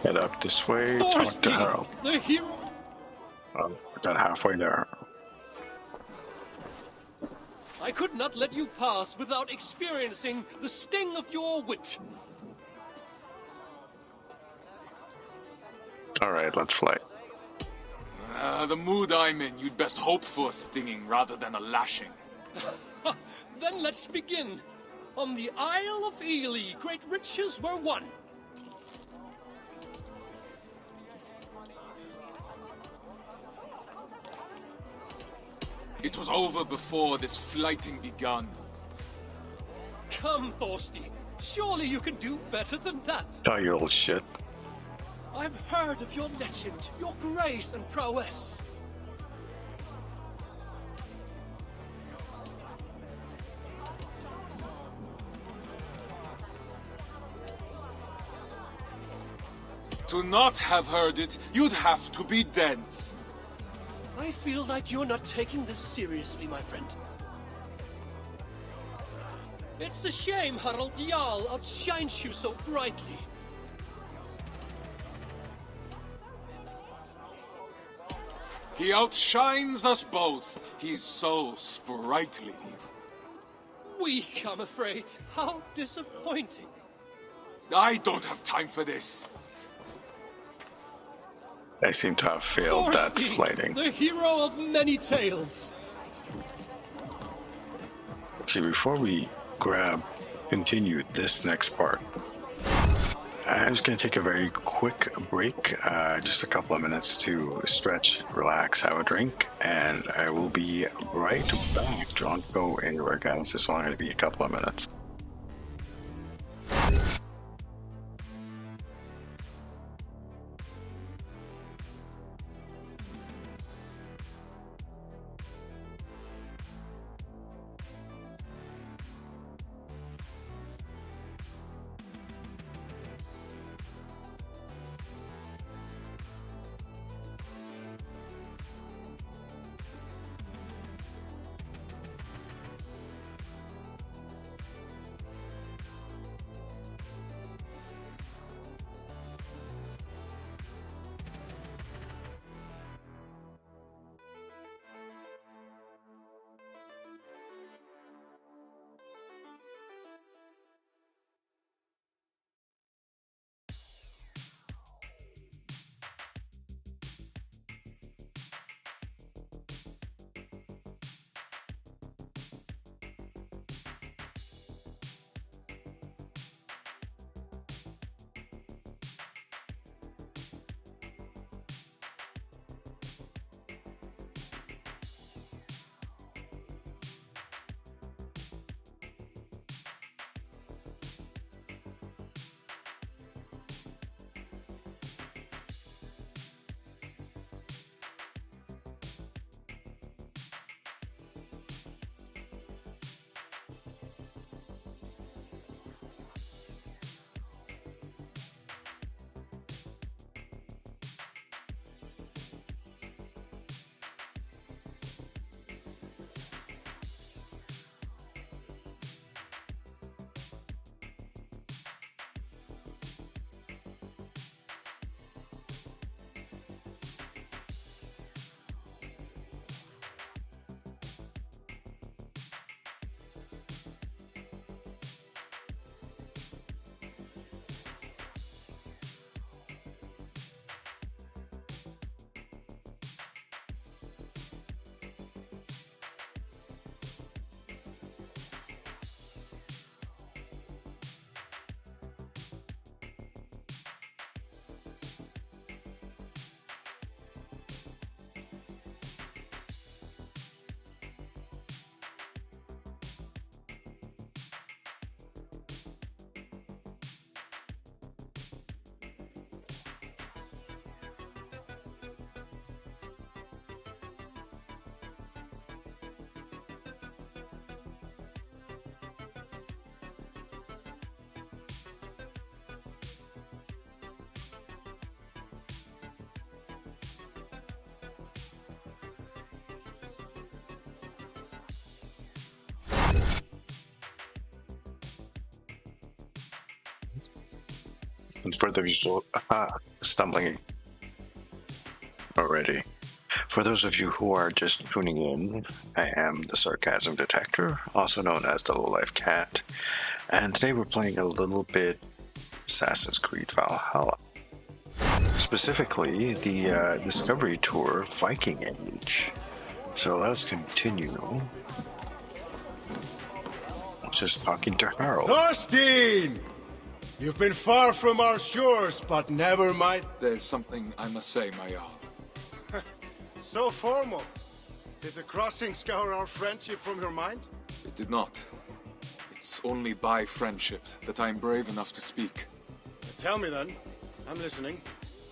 Head up this way, talk to Harold. The hero! We're done halfway there. I could not let you pass without experiencing the sting of your wit. Alright, let's fly. The mood I'm in, you'd best hope for a stinging rather than a lashing. Then let's begin. On the Isle of Ely, great riches were won. It was over before this flighting begun. Come, Thorstein. Surely you can do better than that. Oh, you old shit. I've heard of your legend, your grace and prowess. To not have heard it, you'd have to be dense. I feel like you're not taking this seriously, my friend. It's a shame Harald Jarl outshines you so brightly. He outshines us both. He's so sprightly. Weak, I'm afraid. How disappointing. I don't have time for this. I seem to have failed that Thorstein, flighting. the hero of many tales. See, before we continue this next part, I'm just going to take a very quick break, just a couple of minutes to stretch, relax, have a drink, and I will be right back. Don't go anywhere, guys. It's only going to be a couple of minutes. And for those stumbling already. For those of you who are just tuning in, I am the Sarcasm Detector, also known as the Lowlife Cat, and today we're playing a little bit Assassin's Creed Valhalla. Specifically, the Discovery Tour Viking Age. So let's continue. Just talking to Harold. Thorstein! You've been far from our shores, but never mind. There's something I must say, my Jarl. So formal. Did the crossing scour our friendship from your mind? It did not. It's only by friendship that I'm brave enough to speak. Tell me then. I'm listening.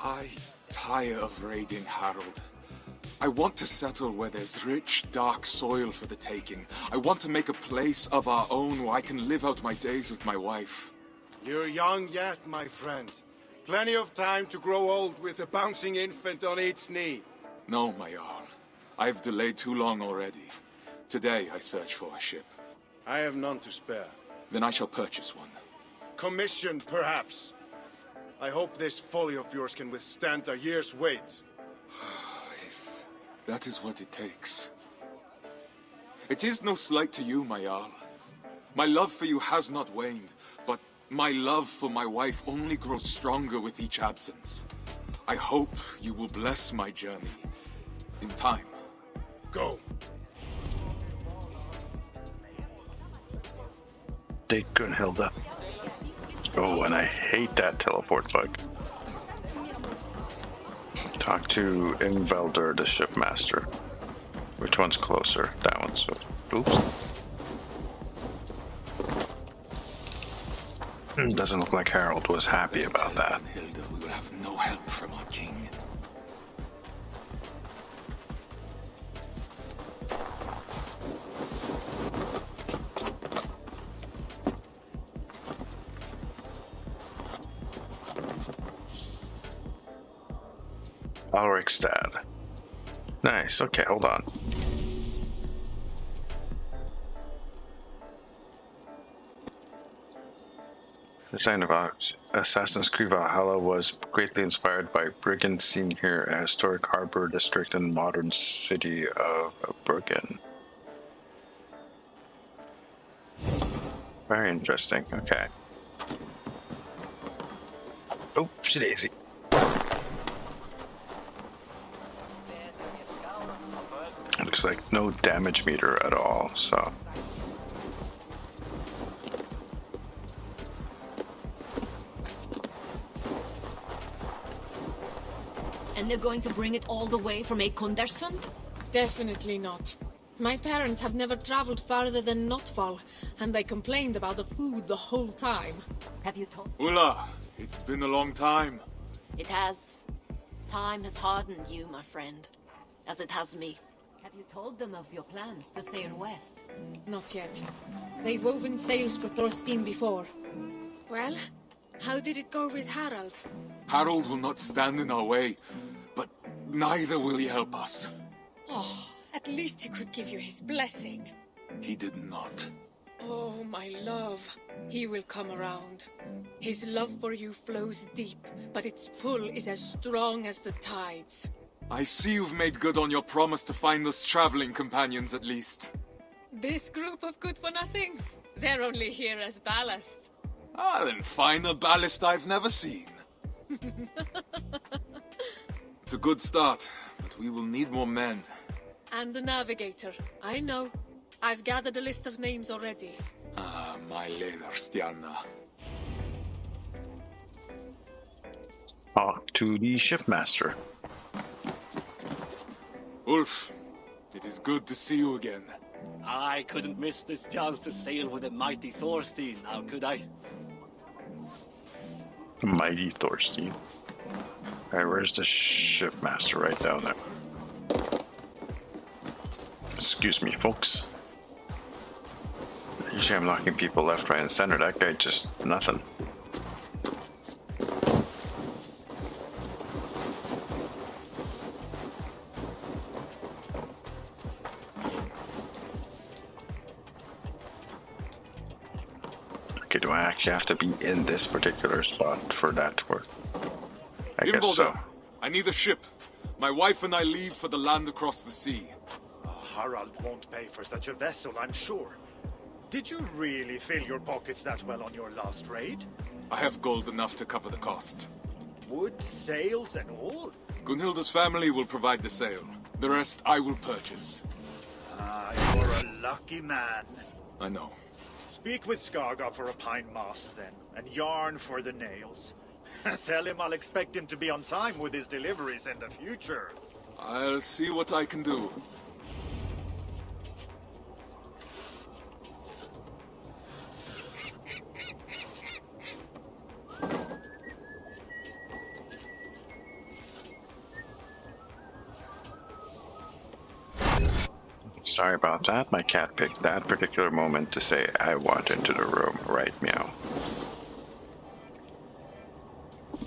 I tire of raiding Harold. I want to settle where there's rich, dark soil for the taking. I want to make a place of our own where I can live out my days with my wife. You're young yet, my friend. Plenty of time to grow old with a bouncing infant on each knee. No, my Jarl. I've delayed too long already. Today I search for a ship. I have none to spare. Then I shall purchase one. Commission, perhaps. I hope this folly of yours can withstand a year's wait. If that is what it takes. It is no slight to you, my Jarl. My love for you has not waned, but my love for my wife only grows stronger with each absence. I hope you will bless my journey. In time. Go. Date Gunhilda. Oh, and I hate that teleport bug. Talk to Invelder, the shipmaster. Which one's closer? That one's. Oops. Doesn't look like Harold was happy about that. Hilda, we will have no help from our king. Ulrichstad. Nice. Okay, hold on. The design of Assassin's Creed Valhalla was greatly inspired by brigands seen here, a historic harbor district in the modern city of Bergen. Very interesting. Okay. Oopsie daisy. Looks like no damage meter at all, so. And they're going to bring it all the way from Ekondersund? Definitely not. My parents have never traveled farther than Notfall, and they complained about the food the whole time. Have you told? Ulla, it's been a long time. It has. Time has hardened you, my friend, as it has me. Have you told them of your plans to sail west? Not yet. They've woven sails for Thorstein before. Well, how did it go with Harald? Harold will not stand in our way, but neither will he help us. Oh, at least he could give you his blessing. He did not. Oh, my love. He will come around. His love for you flows deep, but its pull is as strong as the tides. I see you've made good on your promise to find us traveling companions at least. This group of good-for-nothings, they're only here as ballast. Ah, then find a ballast I've never seen. It's a good start, but we will need more men. And the navigator. I know. I've gathered a list of names already. Ah, my Leatherstjarna. Talk to the shipmaster. Ulf, it is good to see you again. I couldn't miss this chance to sail with the mighty Thorstein, now could I? Mighty Thorstein. Alright, where's the shipmaster? Right down there. Excuse me, folks. Usually I'm knocking people left, right, and center. That guy just nothing. Okay, do I actually have to be in this particular spot for that to work? I guess so. Involder, I need a ship. My wife and I leave for the land across the sea. Harald won't pay for such a vessel, I'm sure. Did you really fill your pockets that well on your last raid? I have gold enough to cover the cost. Wood, sails, and all? Gunhilda's family will provide the sail. The rest I will purchase. Ah, you're a lucky man. I know. Speak with Skaga for a pine mast, then, and yarn for the nails. Tell him I'll expect him to be on time with his deliveries in the future. I'll see what I can do. Sorry about that. My cat picked that particular moment to say, I want into the room. Right, meow.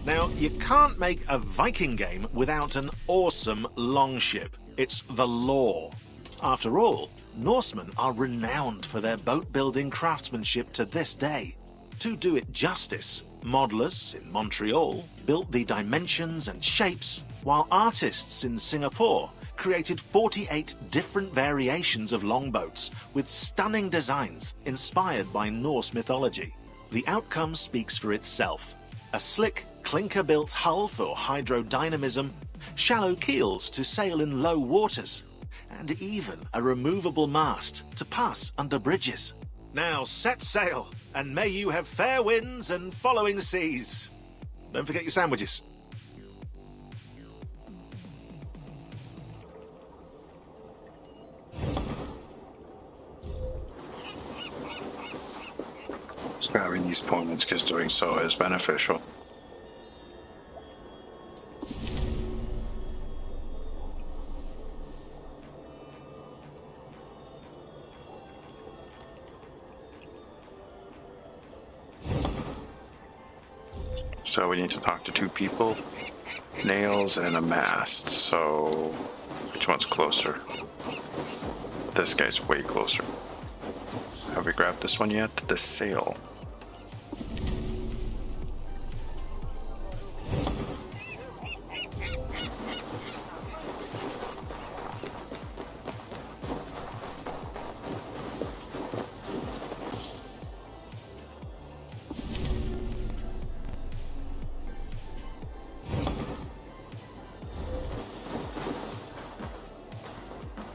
Now, you can't make a Viking game without an awesome longship. It's the law. After all, Norsemen are renowned for their boat-building craftsmanship to this day. To do it justice, modelers in Montreal built the dimensions and shapes, while artists in Singapore created 48 different variations of longboats with stunning designs inspired by Norse mythology. The outcome speaks for itself. A slick, clinker-built hull for hydrodynamism, shallow keels to sail in low waters, and even a removable mast to pass under bridges. Now set sail, and may you have fair winds and following seas. Don't forget your sandwiches. Sparing these opponents because doing so is beneficial. So we need to talk to two people, nails and a mast. So which one's closer? This guy's way closer. Have we grabbed this one yet? The sail.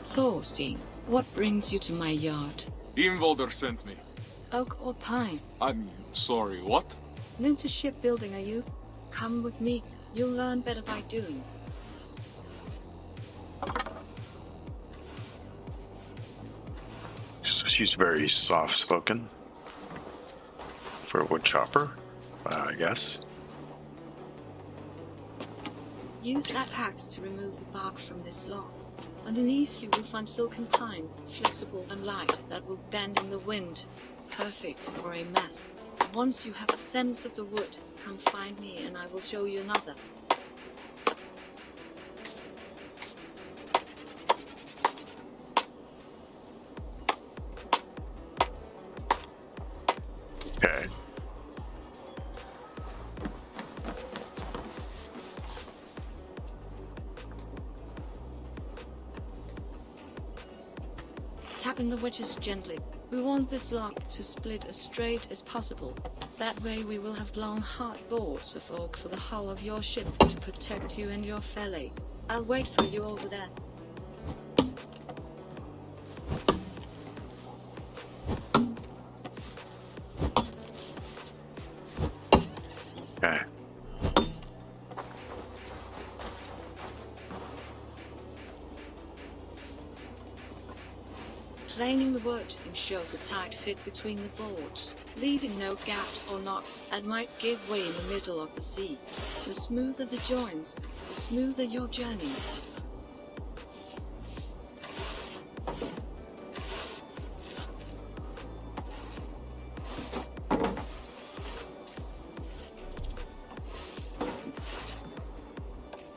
Thorstein, what brings you to my yard? Involder sent me. Oak or pine? I'm sorry, what? New to shipbuilding, are you? Come with me. You'll learn better by doing. She's very soft-spoken. For a wood chopper, I guess. Use that axe to remove the bark from this log. Underneath you will find silken pine, flexible and light, that will bend in the wind. Perfect for a mast. Once you have a sense of the wood, come find me and I will show you another. Okay. Tapping the wedges gently. We want this log to split as straight as possible. That way we will have long, hard boards of oak for the hull of your ship to protect you and your fellow. I'll wait for you over there. Okay. Planing the wood ensures a tight fit between the boards, leaving no gaps or knots that might give way in the middle of the sea. The smoother the joints, the smoother your journey.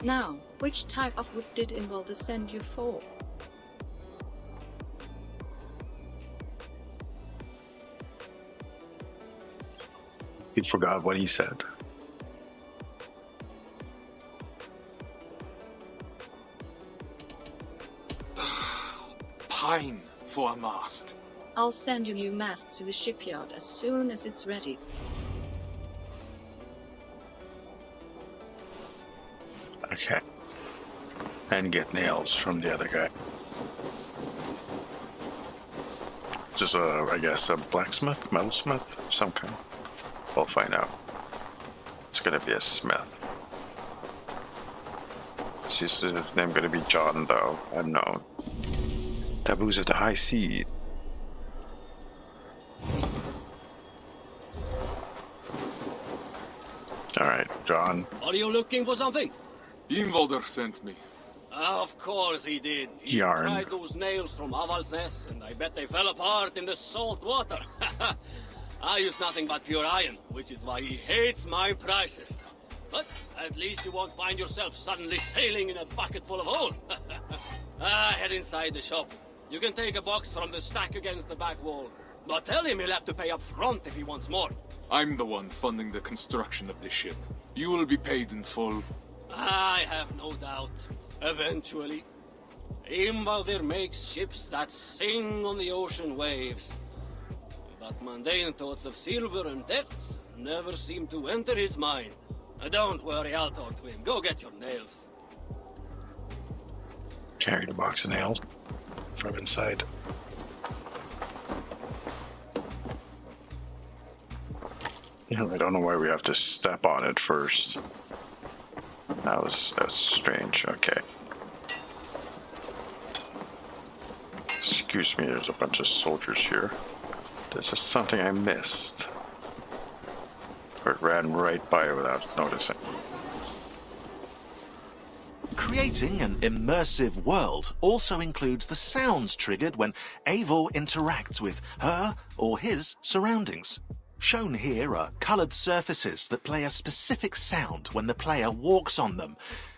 Now, which type of wood did Involder send you for? He forgot what he said. Pine for a mast. I'll send you new mast to the shipyard as soon as it's ready. Okay. And get nails from the other guy. Just I guess a blacksmith, metalsmith, some kind. We'll find out. It's gonna be a smith. Is his name gonna be John though? Unknown. Taboos of the High Sea. Alright, John. Are you looking for something? Ingvalder sent me. Of course he did. He Yarn. tried those nails from Aval's nest, and I bet they fell apart in the salt water. I use nothing but pure iron, which is why he hates my prices. But at least you won't find yourself suddenly sailing in a bucket full of holes. Head inside the shop. You can take a box from the stack against the back wall. But tell him he'll have to pay up front if he wants more. I'm the one funding the construction of this ship. You will be paid in full. I have no doubt. Eventually. Ingvaldir makes ships that sing on the ocean waves. But mundane thoughts of silver and depth never seem to enter his mind. Don't worry, I'll talk to him. Go get your nails. Carry the box of nails from inside. Yeah, I don't know why we have to step on it first. That's strange. Okay. Excuse me, there's a bunch of soldiers here. This is something I missed. Or it ran right by without noticing. Creating an immersive world also includes the sounds triggered when Eivor interacts with her or his surroundings. Shown here are coloured surfaces that play a specific sound when the player walks on them.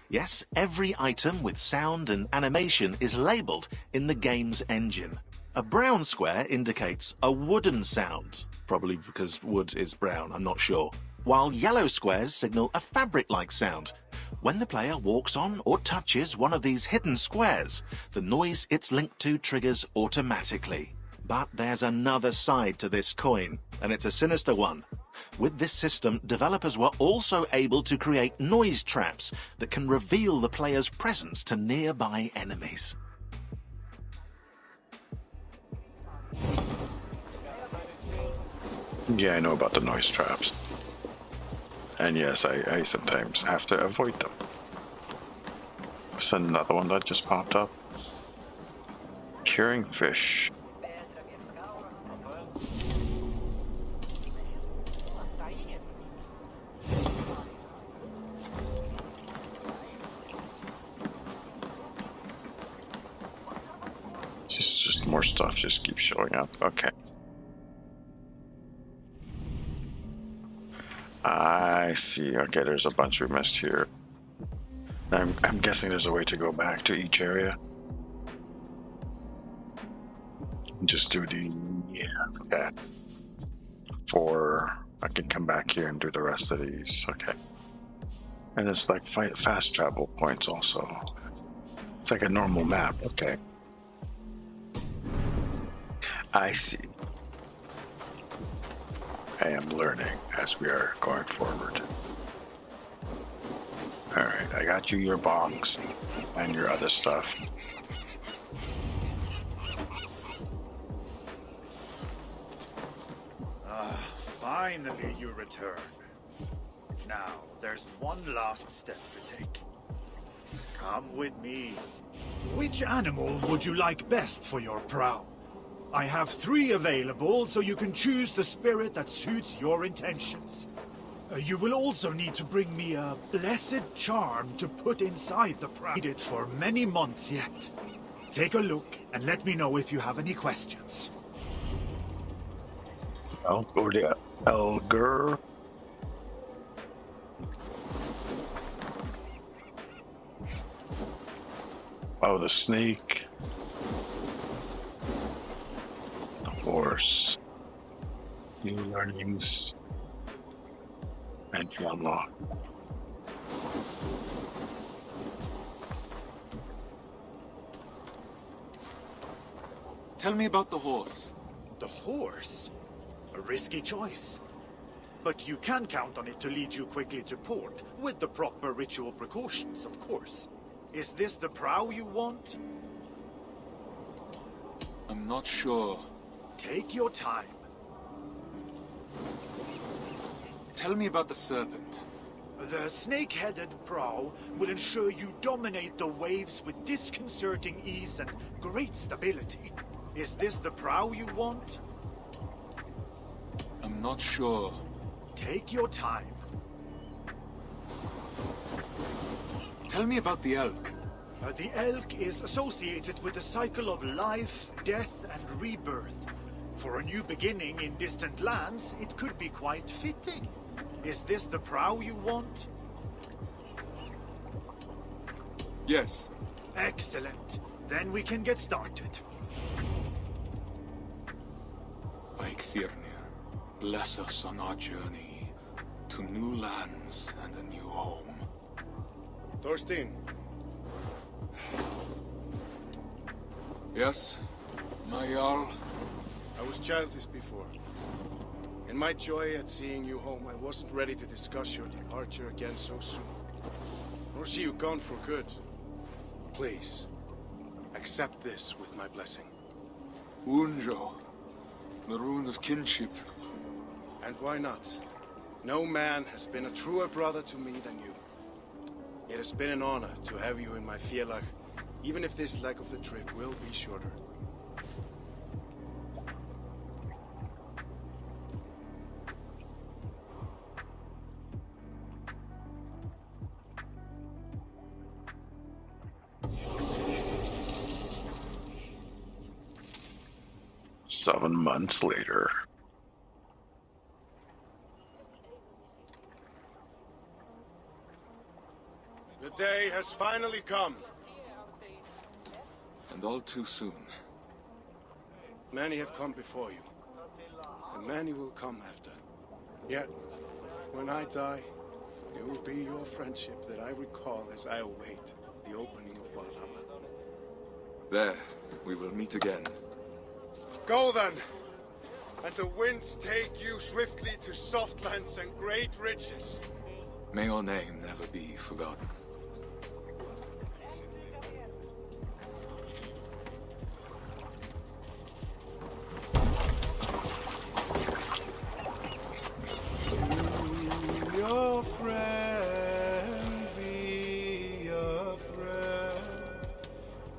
Yes, every item with sound and animation is labelled in the game's engine. A brown square indicates a wooden sound, probably because wood is brown, I'm not sure, while yellow squares signal a fabric-like sound. When the player walks on or touches one of these hidden squares, the noise it's linked to triggers automatically. But there's another side to this coin, and it's a sinister one. With this system, developers were also able to create noise traps that can reveal the player's presence to nearby enemies. Yeah, I know about the noise traps. And yes, I sometimes have to avoid them. There's another one that just popped up. Curing fish. Just more stuff just keeps showing up. Okay. I see. Okay, there's a bunch we missed here. I'm guessing there's a way to go back to each area. Just do the that. Or I can come back here and do the rest of these. Okay. And it's like fast travel points also. It's like a normal map. Okay. I see. I am learning as we are going forward. Alright, I got you your box and your other stuff. Finally you return. Now, there's one last step to take. Come with me. Which animal would you like best for your prow? I have 3 available, so you can choose the spirit that suits your intentions. You will also need to bring me a blessed charm to put inside the prow. Need it for many months yet. Take a look and let me know if you have any questions. I'll go to Elgar. Oh, the snake. The horse. New learnings. Entry unlocked. Tell me about the horse. The horse? A risky choice. But you can count on it to lead you quickly to port, with the proper ritual precautions, of course. Is this the prow you want? I'm not sure. Take your time. Tell me about the serpent. The snake-headed prow will ensure you dominate the waves with disconcerting ease and great stability. Is this the prow you want? I'm not sure. Take your time. Tell me about the elk. The elk is associated with the cycle of life, death, and rebirth. For a new beginning in distant lands, it could be quite fitting. Is this the prow you want? Yes. Excellent. Then we can get started. Thirnir, bless us on our journey to new lands and a new home. Thorstein. Yes, my Jarl. I was childish before. In my joy at seeing you home, I wasn't ready to discuss your departure again so soon. Nor see you gone for good. Please, accept this with my blessing. Unjo. The rune of kinship. And why not? No man has been a truer brother to me than you. It has been an honor to have you in my félagið, even if this leg of the trip will be shorter. Seven months later. The day has finally come. And all too soon. Many have come before you, and many will come after. Yet, when I die, it will be your friendship that I recall as I await the opening of Valhalla. There, we will meet again. Go then, and the winds take you swiftly to soft lands and great riches. May your name never be forgotten. Your friend be a friend.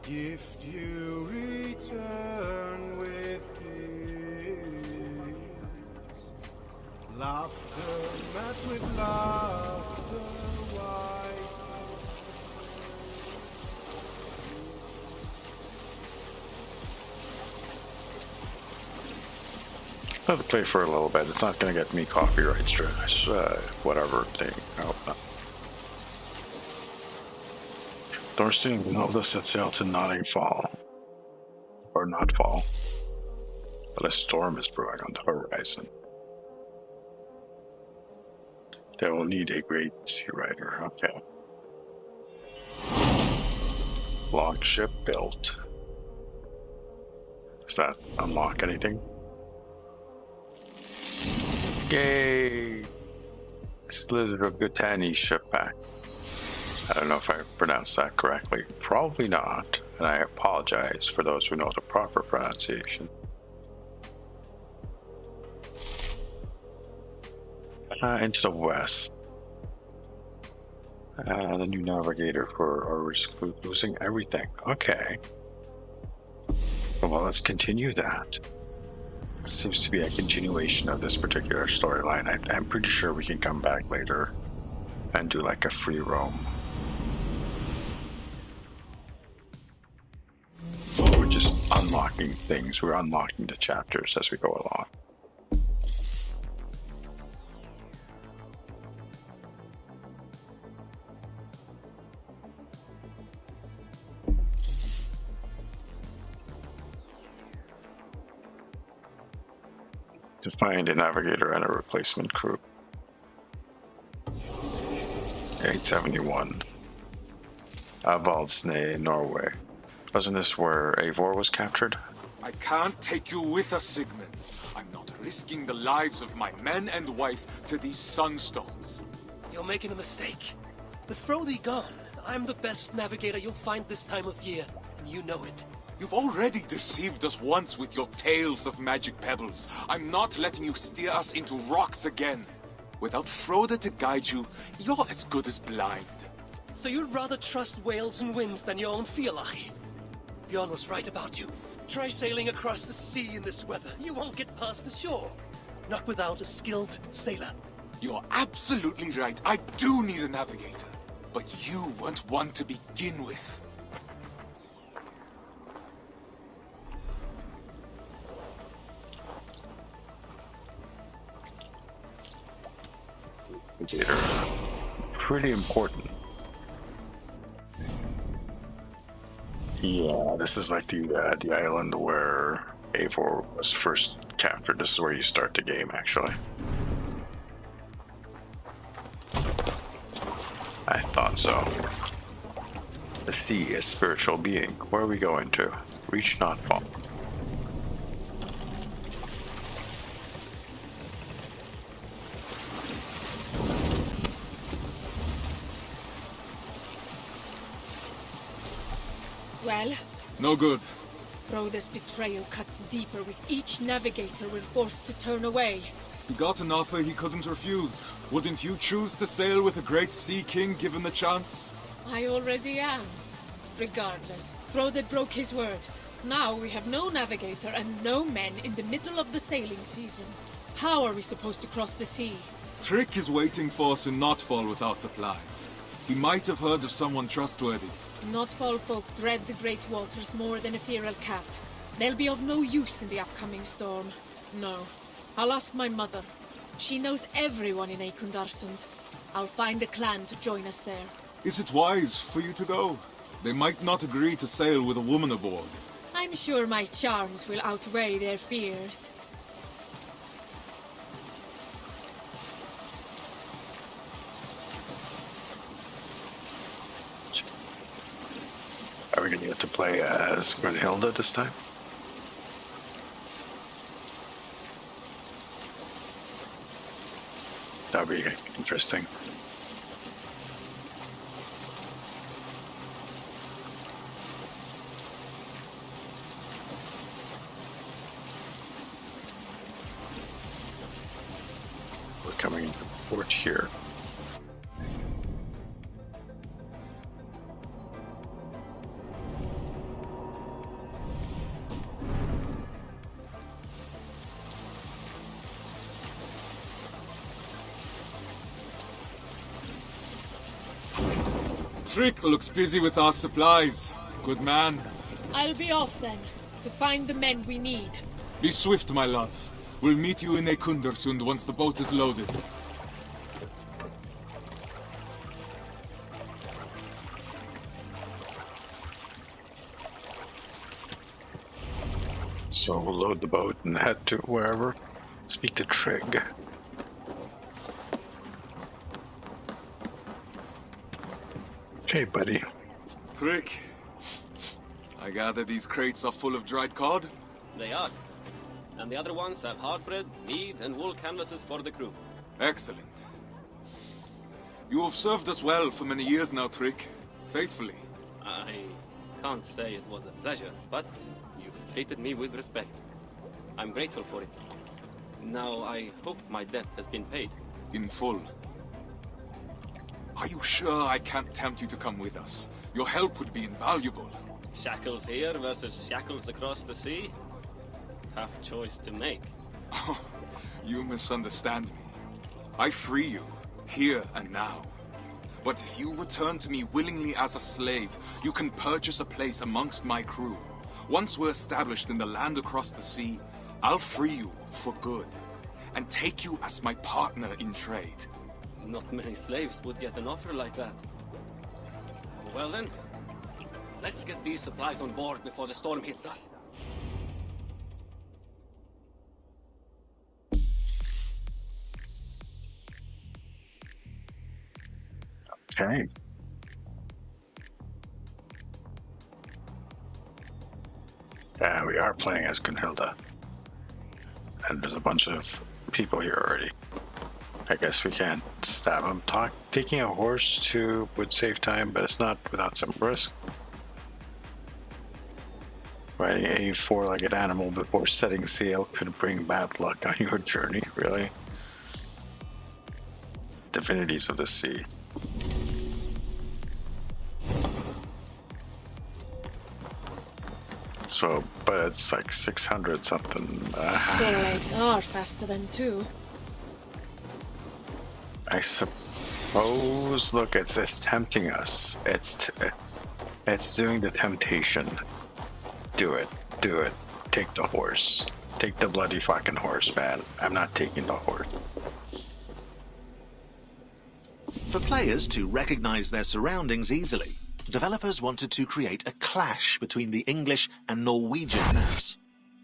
Gift you return with gifts. Laughter met with laughter wise. I'll have to play for a little bit. It's not going to get me copyright strikes, whatever thing. Thorstein and Hilda set sail to Notting Fall. Or not fall. But a storm is brewing on the horizon. They will need a great sea rider. Okay. Longship built. Does that unlock anything? Yay! Slither of Gutani ship back. I don't know if I pronounced that correctly. Probably not, and I apologize for those who know the proper pronunciation. Into the west. The new navigator for our risk of losing everything. Okay. Well, let's continue that. Seems to be a continuation of this particular storyline. I'm pretty sure we can come back later and do like a free roam. We're just unlocking things. We're unlocking the chapters as we go along. To find a navigator and a replacement crew. 871. Valdsne, Norway. Wasn't this where Eivor was captured? I can't take you with us, Sigmund. I'm not risking the lives of my men and wife to these sunstones. You're making a mistake. With Frodi gone, I'm the best navigator you'll find this time of year, and you know it. You've already deceived us once with your tales of magic pebbles. I'm not letting you steer us into rocks again. Without Froda to guide you, you're as good as blind. So you'd rather trust whales and winds than your own Fialach? Bjorn was right about you. Try sailing across the sea in this weather. You won't get past the shore. Not without a skilled sailor. You're absolutely right. I do need a navigator. But you weren't one to begin with. Navigator. Pretty important. Yeah, this is like the island where Eivor was first captured. This is where you start the game, actually. I thought so. The sea is spiritual being. Where are we going to? Reach not fall. Well? No good. Froda's betrayal cuts deeper with each navigator we're forced to turn away. He got an offer he couldn't refuse. Wouldn't you choose to sail with a great sea king given the chance? I already am. Regardless, Froda broke his word. Now we have no navigator and no men in the middle of the sailing season. How are we supposed to cross the sea? Trick is waiting for us in Notfall with our supplies. He might have heard of someone trustworthy. Notfall folk dread the great waters more than a feral cat. They'll be of no use in the upcoming storm. No. I'll ask my mother. She knows everyone in Eikundarsund. I'll find a clan to join us there. Is it wise for you to go? They might not agree to sail with a woman aboard. I'm sure my charms will outweigh their fears. Are we going to get to play as Brunhilde this time? That'd be interesting. We're coming into port here. Trick looks busy with our supplies. Good man. I'll be off then, to find the men we need. Be swift, my love. We'll meet you in Eikundarsund once the boat is loaded. So we'll load the boat and head to wherever. Speak to Trig. Hey, buddy. Trick. I gather these crates are full of dried cod? They are. And the other ones have hard bread, meat, and wool canvases for the crew. Excellent. You have served us well for many years now, Trick. Faithfully. I can't say it was a pleasure, but you've treated me with respect. I'm grateful for it. Now I hope my debt has been paid. In full. Are you sure I can't tempt you to come with us? Your help would be invaluable. Shackles here versus shackles across the sea? Tough choice to make. Oh, you misunderstand me. I free you, here and now. But if you return to me willingly as a slave, you can purchase a place amongst my crew. Once we're established in the land across the sea, I'll free you for good, and take you as my partner in trade. Not many slaves would get an offer like that. Well then, let's get these supplies on board before the storm hits us. Okay. Yeah, we are playing as Gunhilda. And there's a bunch of people here already. I guess we can't stab them. Taking a horse would save time, but it's not without some risk. Riding a four-legged animal before setting sail could bring bad luck on your journey, really? Divinities of the sea. So, but it's like 600 something. Four legs are faster than two. I suppose. Look, it's tempting us. It's doing the temptation. Do it. Take the horse. Take the bloody fucking horse, man. I'm not taking the horse. For players to recognize their surroundings easily, developers wanted to create a clash between the English and Norwegian maps.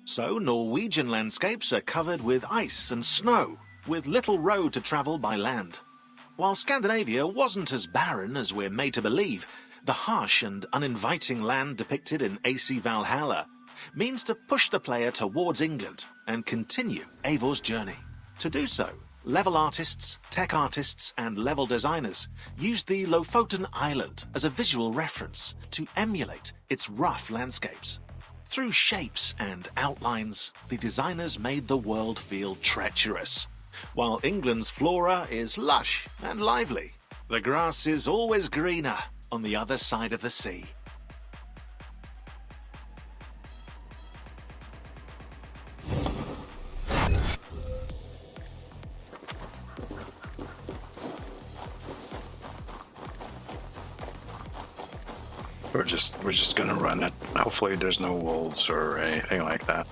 So Norwegian landscapes are covered with ice and snow, with little road to travel by land. While Scandinavia wasn't as barren as we're made to believe, the harsh and uninviting land depicted in AC Valhalla means to push the player towards England and continue Eivor's journey. To do so, level artists, tech artists, and level designers used the Lofoten Island as a visual reference to emulate its rough landscapes. Through shapes and outlines, the designers made the world feel treacherous. While England's flora is lush and lively, the grass is always greener on the other side of the sea. We're just gonna run it. Hopefully there's no wolves or anything like that.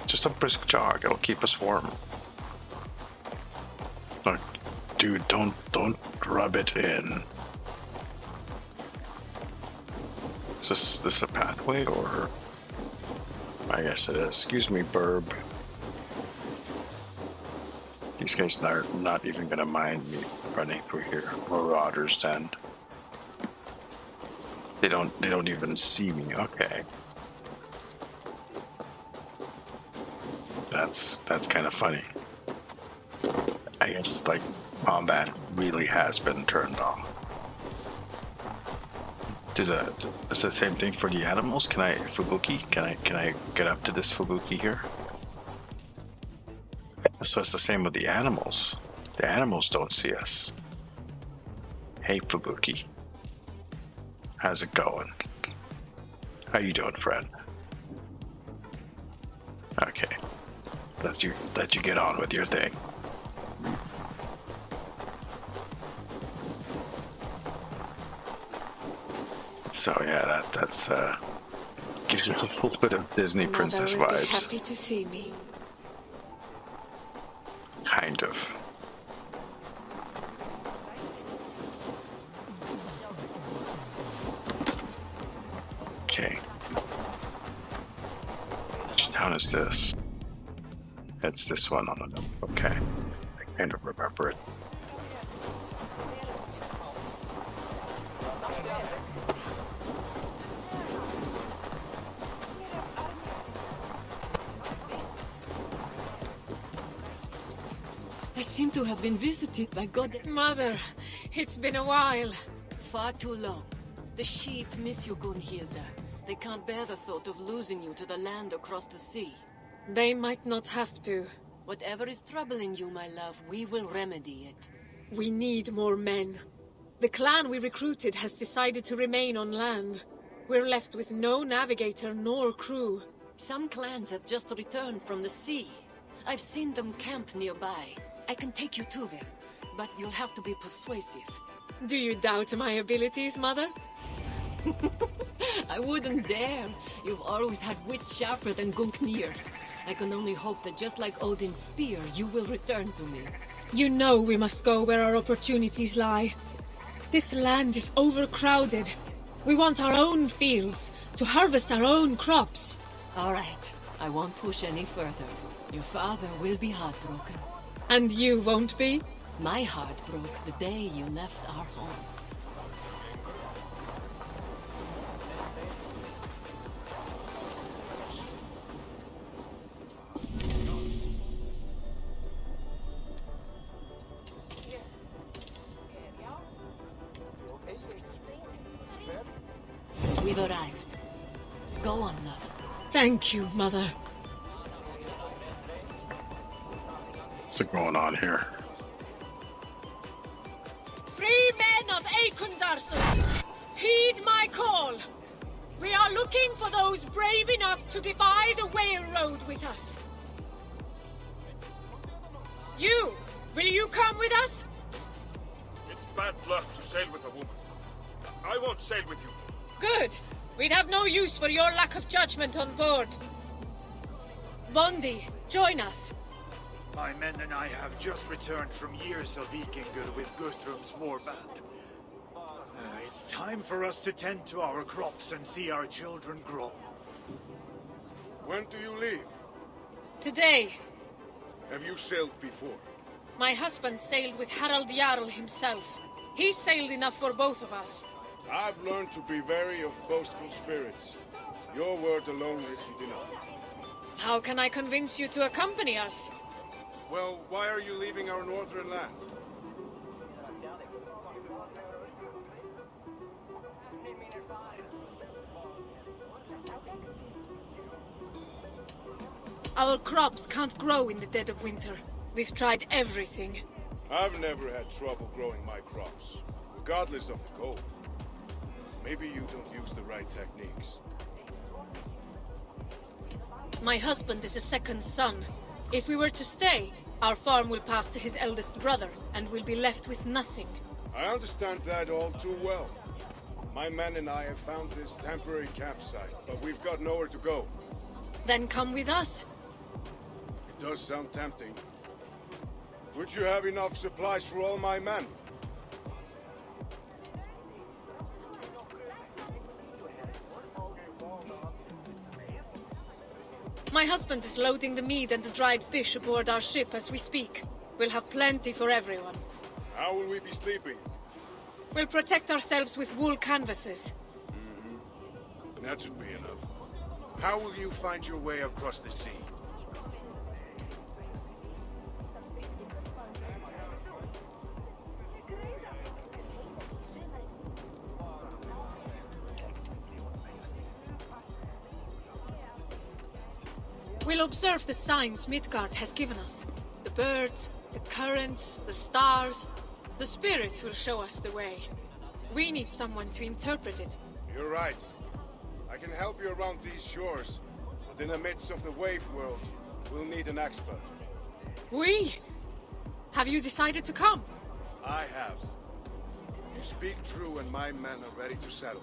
Just a brisk jog. It'll keep us warm. Look, dude, don't rub it in. Is this a pathway or? I guess it is. Excuse me, burb. These guys are not even gonna mind me running through here. Marauders then. They don't even see me. Okay. That's kind of funny. I guess like combat really has been turned off. Is the same thing for the animals? Can I get up to this Fubuki here? So it's the same with the animals. The animals don't see us. Hey Fubuki. How's it going? How you doing, friend? Okay. Let you get on with your thing. So yeah, that's gives you a little bit of Disney princess Mother will be vibes. happy to see me. Kind of. Okay. Which town is this? It's this one on the note. Okay. I kind of remember it. I seem to have been visited by God. Mother, it's been a while. Far too long. The sheep miss you, Gunhilda. They can't bear the thought of losing you to the land across the sea. They might not have to. Whatever is troubling you, my love, we will remedy it. We need more men. The clan we recruited has decided to remain on land. We're left with no navigator nor crew. Some clans have just returned from the sea. I've seen them camp nearby. I can take you to them, but you'll have to be persuasive. Do you doubt my abilities, Mother? I wouldn't dare. You've always had wits sharper than Gungnir. I can only hope that just like Odin's spear, you will return to me. You know we must go where our opportunities lie. This land is overcrowded. We want our own fields, to harvest our own crops. All right. I won't push any further. Your father will be heartbroken. And you won't be? My heart broke the day you left our home. We've arrived. Go on, love. Thank you, Mother. What's going on here? Free men of Aekundarsund, heed my call. We are looking for those brave enough to defy the Whale Road with us. You, will you come with us? It's bad luck to sail with a woman. I won't sail with you. Good. We'd have no use for your lack of judgment on board. Bondi, join us. My men and I have just returned from years of Viking with Guthrum's warband. It's time for us to tend to our crops and see our children grow. When do you leave? Today. Have you sailed before? My husband sailed with Harald Jarl himself. He sailed enough for both of us. I've learned to be wary of boastful spirits. Your word alone isn't enough. How can I convince you to accompany us? Well, why are you leaving our northern land? Our crops can't grow in the dead of winter. We've tried everything. I've never had trouble growing my crops, regardless of the cold. Maybe you don't use the right techniques. My husband is a second son. If we were to stay, our farm will pass to his eldest brother, and we'll be left with nothing. I understand that all too well. My men and I have found this temporary campsite, but we've got nowhere to go. Then come with us. It does sound tempting. Would you have enough supplies for all my men? My husband is loading the meat and the dried fish aboard our ship as we speak. We'll have plenty for everyone. How will we be sleeping? We'll protect ourselves with wool canvases. That should be enough. How will you find your way across the sea? We'll observe the signs Midgard has given us. The birds, the currents, the stars. The spirits will show us the way. We need someone to interpret it. You're right. I can help you around these shores, but in the midst of the wave world, we'll need an expert. We? Have you decided to come? I have. You speak true and my men are ready to settle.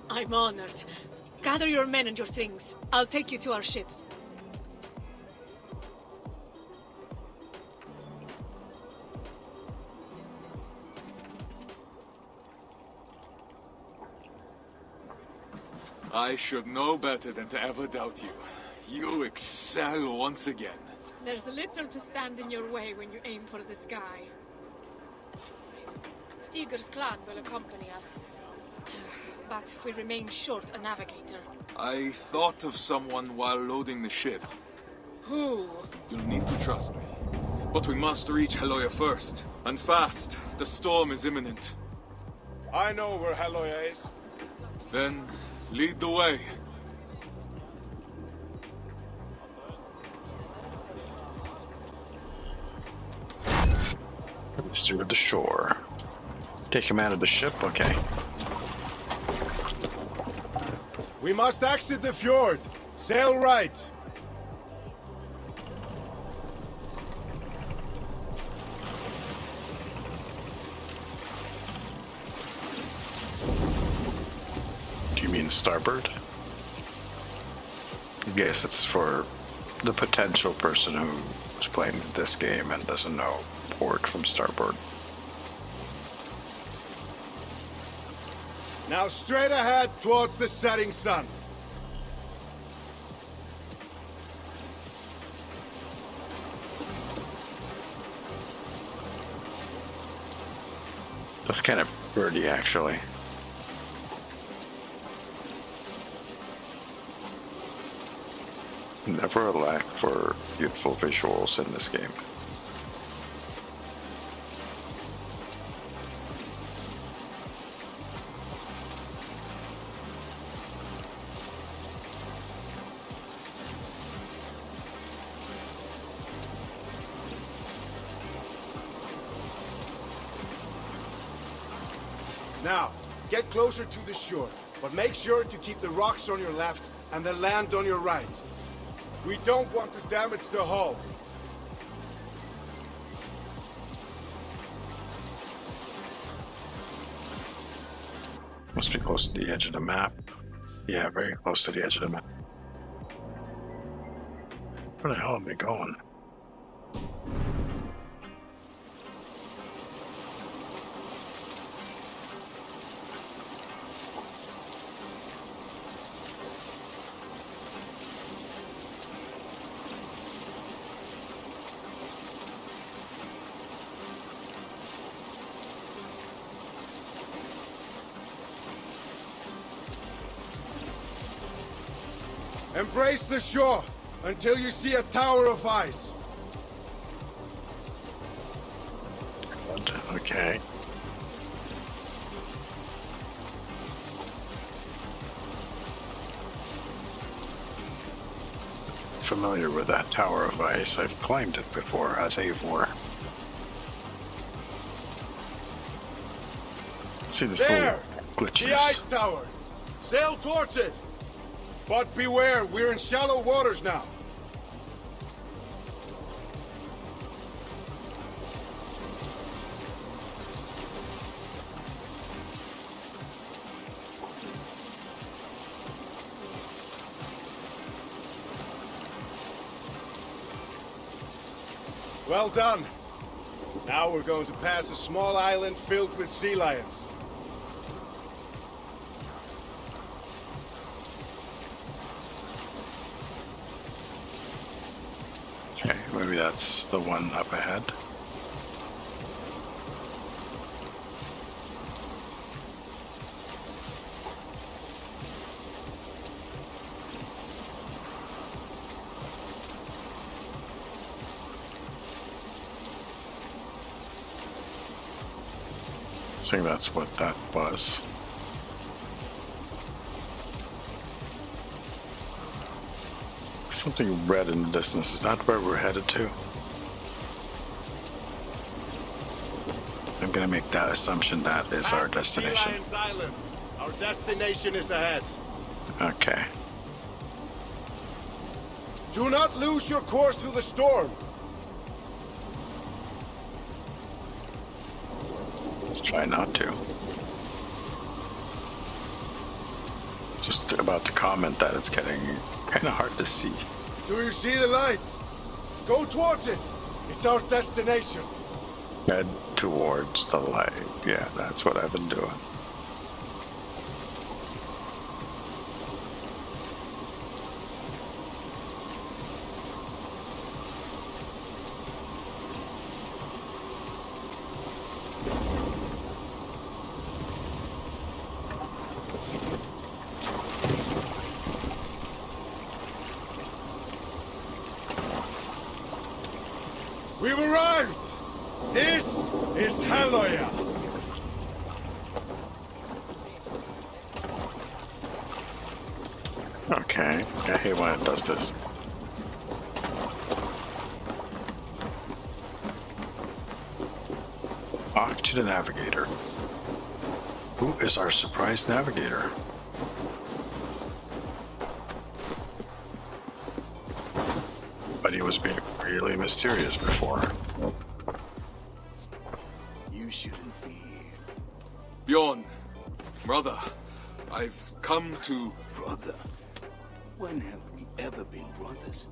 I'm honored. Gather your men and your things. I'll take you to our ship. I should know better than to ever doubt you. You excel once again. There's little to stand in your way when you aim for the sky. Stigur's clan will accompany us. But we remain short a navigator. I thought of someone while loading the ship. Who? You'll need to trust me. But we must reach Haloya first. And fast. The storm is imminent. I know where Haloya is. Then, lead the way. Steward the shore. Take command of the ship? Okay. We must exit the fjord. Sail right. Do you mean starboard? I guess it's for the potential person who is playing this game and doesn't know port from starboard. Now straight ahead towards the setting sun. That's kind of pretty, actually. Never a lack for beautiful visuals in this game. Now, get closer to the shore, but make sure to keep the rocks on your left and the land on your right. We don't want to damage the hull. Must be close to the edge of the map. Yeah, very close to the edge of the map. Where the hell am I going? Embrace the shore until you see a tower of ice. Okay. Familiar with that tower of ice. I've climbed it before as Eivor. See this There! little glitches. The ice tower! Sail towards it! But beware, we're in shallow waters now. Well done. Now we're going to pass a small island filled with sea lions. Okay, maybe that's the one up ahead. I think that's what that was. Something red in the distance. Is that where we're headed to? I'm gonna make that assumption that is our destination. Sea Lions Island. Our destination is ahead. Okay. Do not lose your course through the storm. Try not to. Just about to comment that it's getting kind of hard to see. Do you see the light? Go towards it. It's our destination. Head towards the light. Yeah, that's what I've been doing. We've arrived! This is Haloya! Okay, I hate when it does this. Talk to the navigator. Who is our surprise navigator? But he was being really mysterious before. You shouldn't be here. Bjorn, brother, I've come to... Brother? When have we ever been brothers?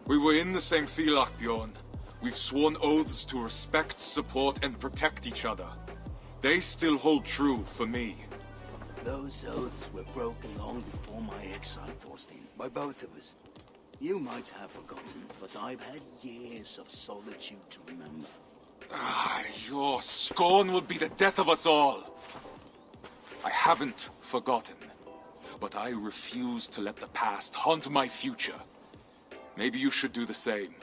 We were in the same Filak, Bjorn. We've sworn oaths to respect, support, and protect each other. They still hold true for me. Those oaths were broken long before my exile, Thorstein, by both of us. You might have forgotten, but I've had years of solitude to remember. Your scorn would be the death of us all. I haven't forgotten, but I refuse to let the past haunt my future. Maybe you should do the same.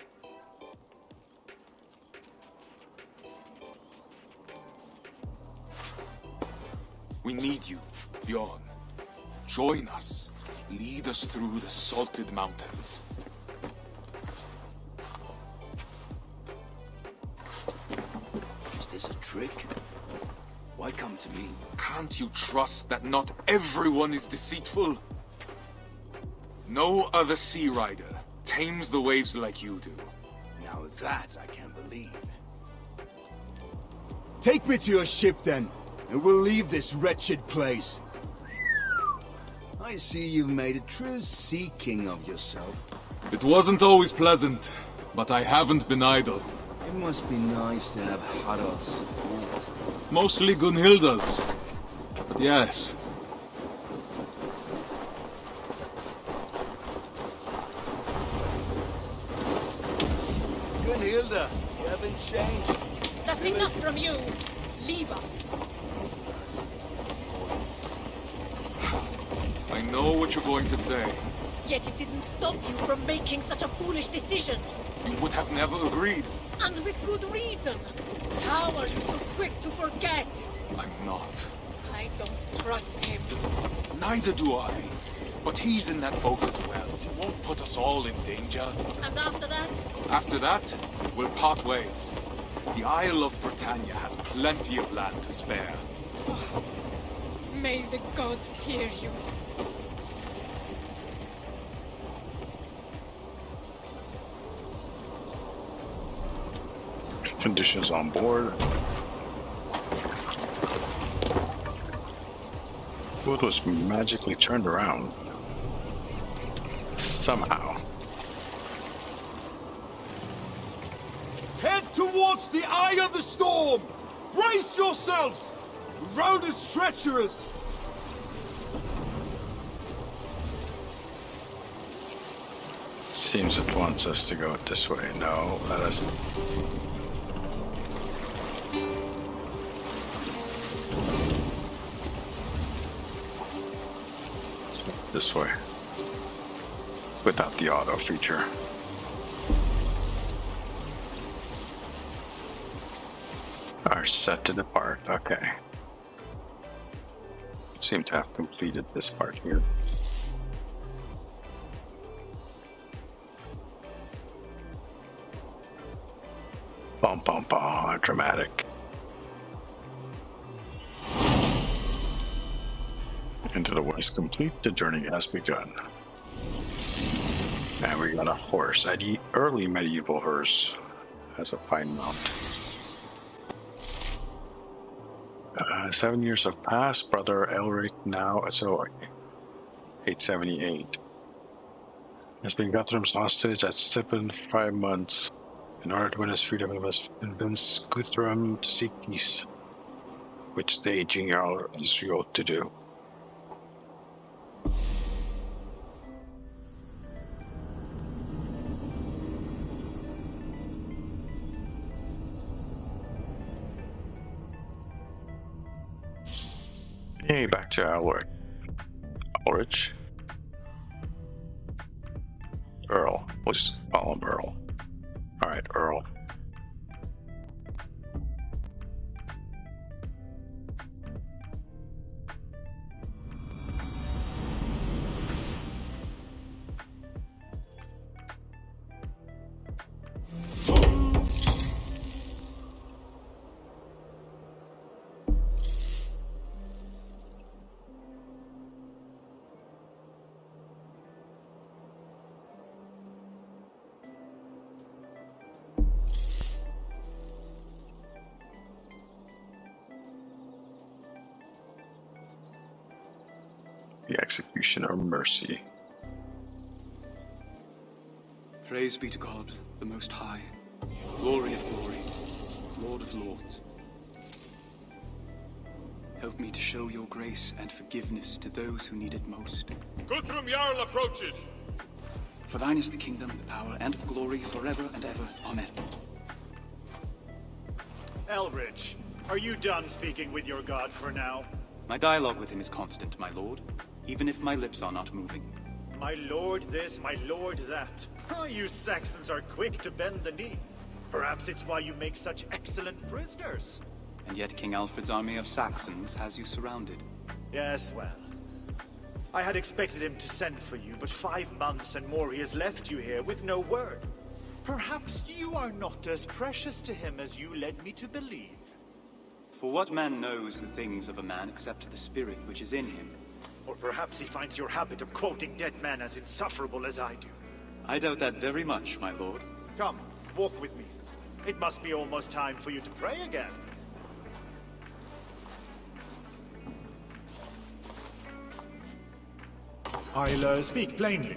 We need you, Bjorn. Join us. Lead us through the salted mountains. Is this a trick? Why come to me? Can't you trust that not everyone is deceitful? No other sea rider tames the waves like you do. Now that I can't believe. Take me to your ship then, and we'll leave this wretched place. I see you've made a true sea king of yourself. It wasn't always pleasant, but I haven't been idle. It must be nice to have Harald's support. Mostly Gunhilda's. But yes. Gunhilda, you haven't changed. That's enough from you. Leave us. I know what you're going to say. Yet it didn't stop you from making such a foolish decision. You would have never agreed. And with good reason. How are you so quick to forget? I'm not. I don't trust him. Neither do I. But he's in that boat as well. He won't put us all in danger. And after that? After that, we'll part ways. The Isle of Britannia has plenty of land to spare. Oh, may the gods hear you. Conditions on board. Boat was magically turned around. Somehow. Head towards the eye of the storm! Brace yourselves! The road is treacherous! Seems it wants us to go this way. No, let us. This way. Without the auto feature. Are set to depart. Okay. Seem to have completed this part here. Bum bum bum. Dramatic. Into the west complete, the journey has begun. And we got a horse, an early medieval horse, has a fine mount. 7 years have passed, Brother Elric now, so 878. Has been Guthrum's hostage at Stippen 5 months. In order to win his freedom, he must convince Guthrum to seek peace, which the aging Jarl is wrote to do. Hey, back to Ulrich. Ulrich? Earl. We'll just call him Earl. Alright, Earl. The executioner mercy. Praise be to God, the Most High, glory of glory, Lord of lords. Help me to show your grace and forgiveness to those who need it most. Guthrum Jarl approaches! For thine is the kingdom, the power, and the glory forever and ever. Amen. Elridge, are you done speaking with your god for now? My dialogue with him is constant, my lord, even if my lips are not moving. My lord this, my lord that. Oh, you Saxons are quick to bend the knee. Perhaps it's why you make such excellent prisoners. And yet King Alfred's army of Saxons has you surrounded. Yes, well. I had expected him to send for you, but 5 months and more he has left you here with no word. Perhaps you are not as precious to him as you led me to believe. For what man knows the things of a man except the spirit which is in him? Or perhaps he finds your habit of quoting dead men as insufferable as I do. I doubt that very much, my lord. Come, walk with me. It must be almost time for you to pray again. I'll speak plainly.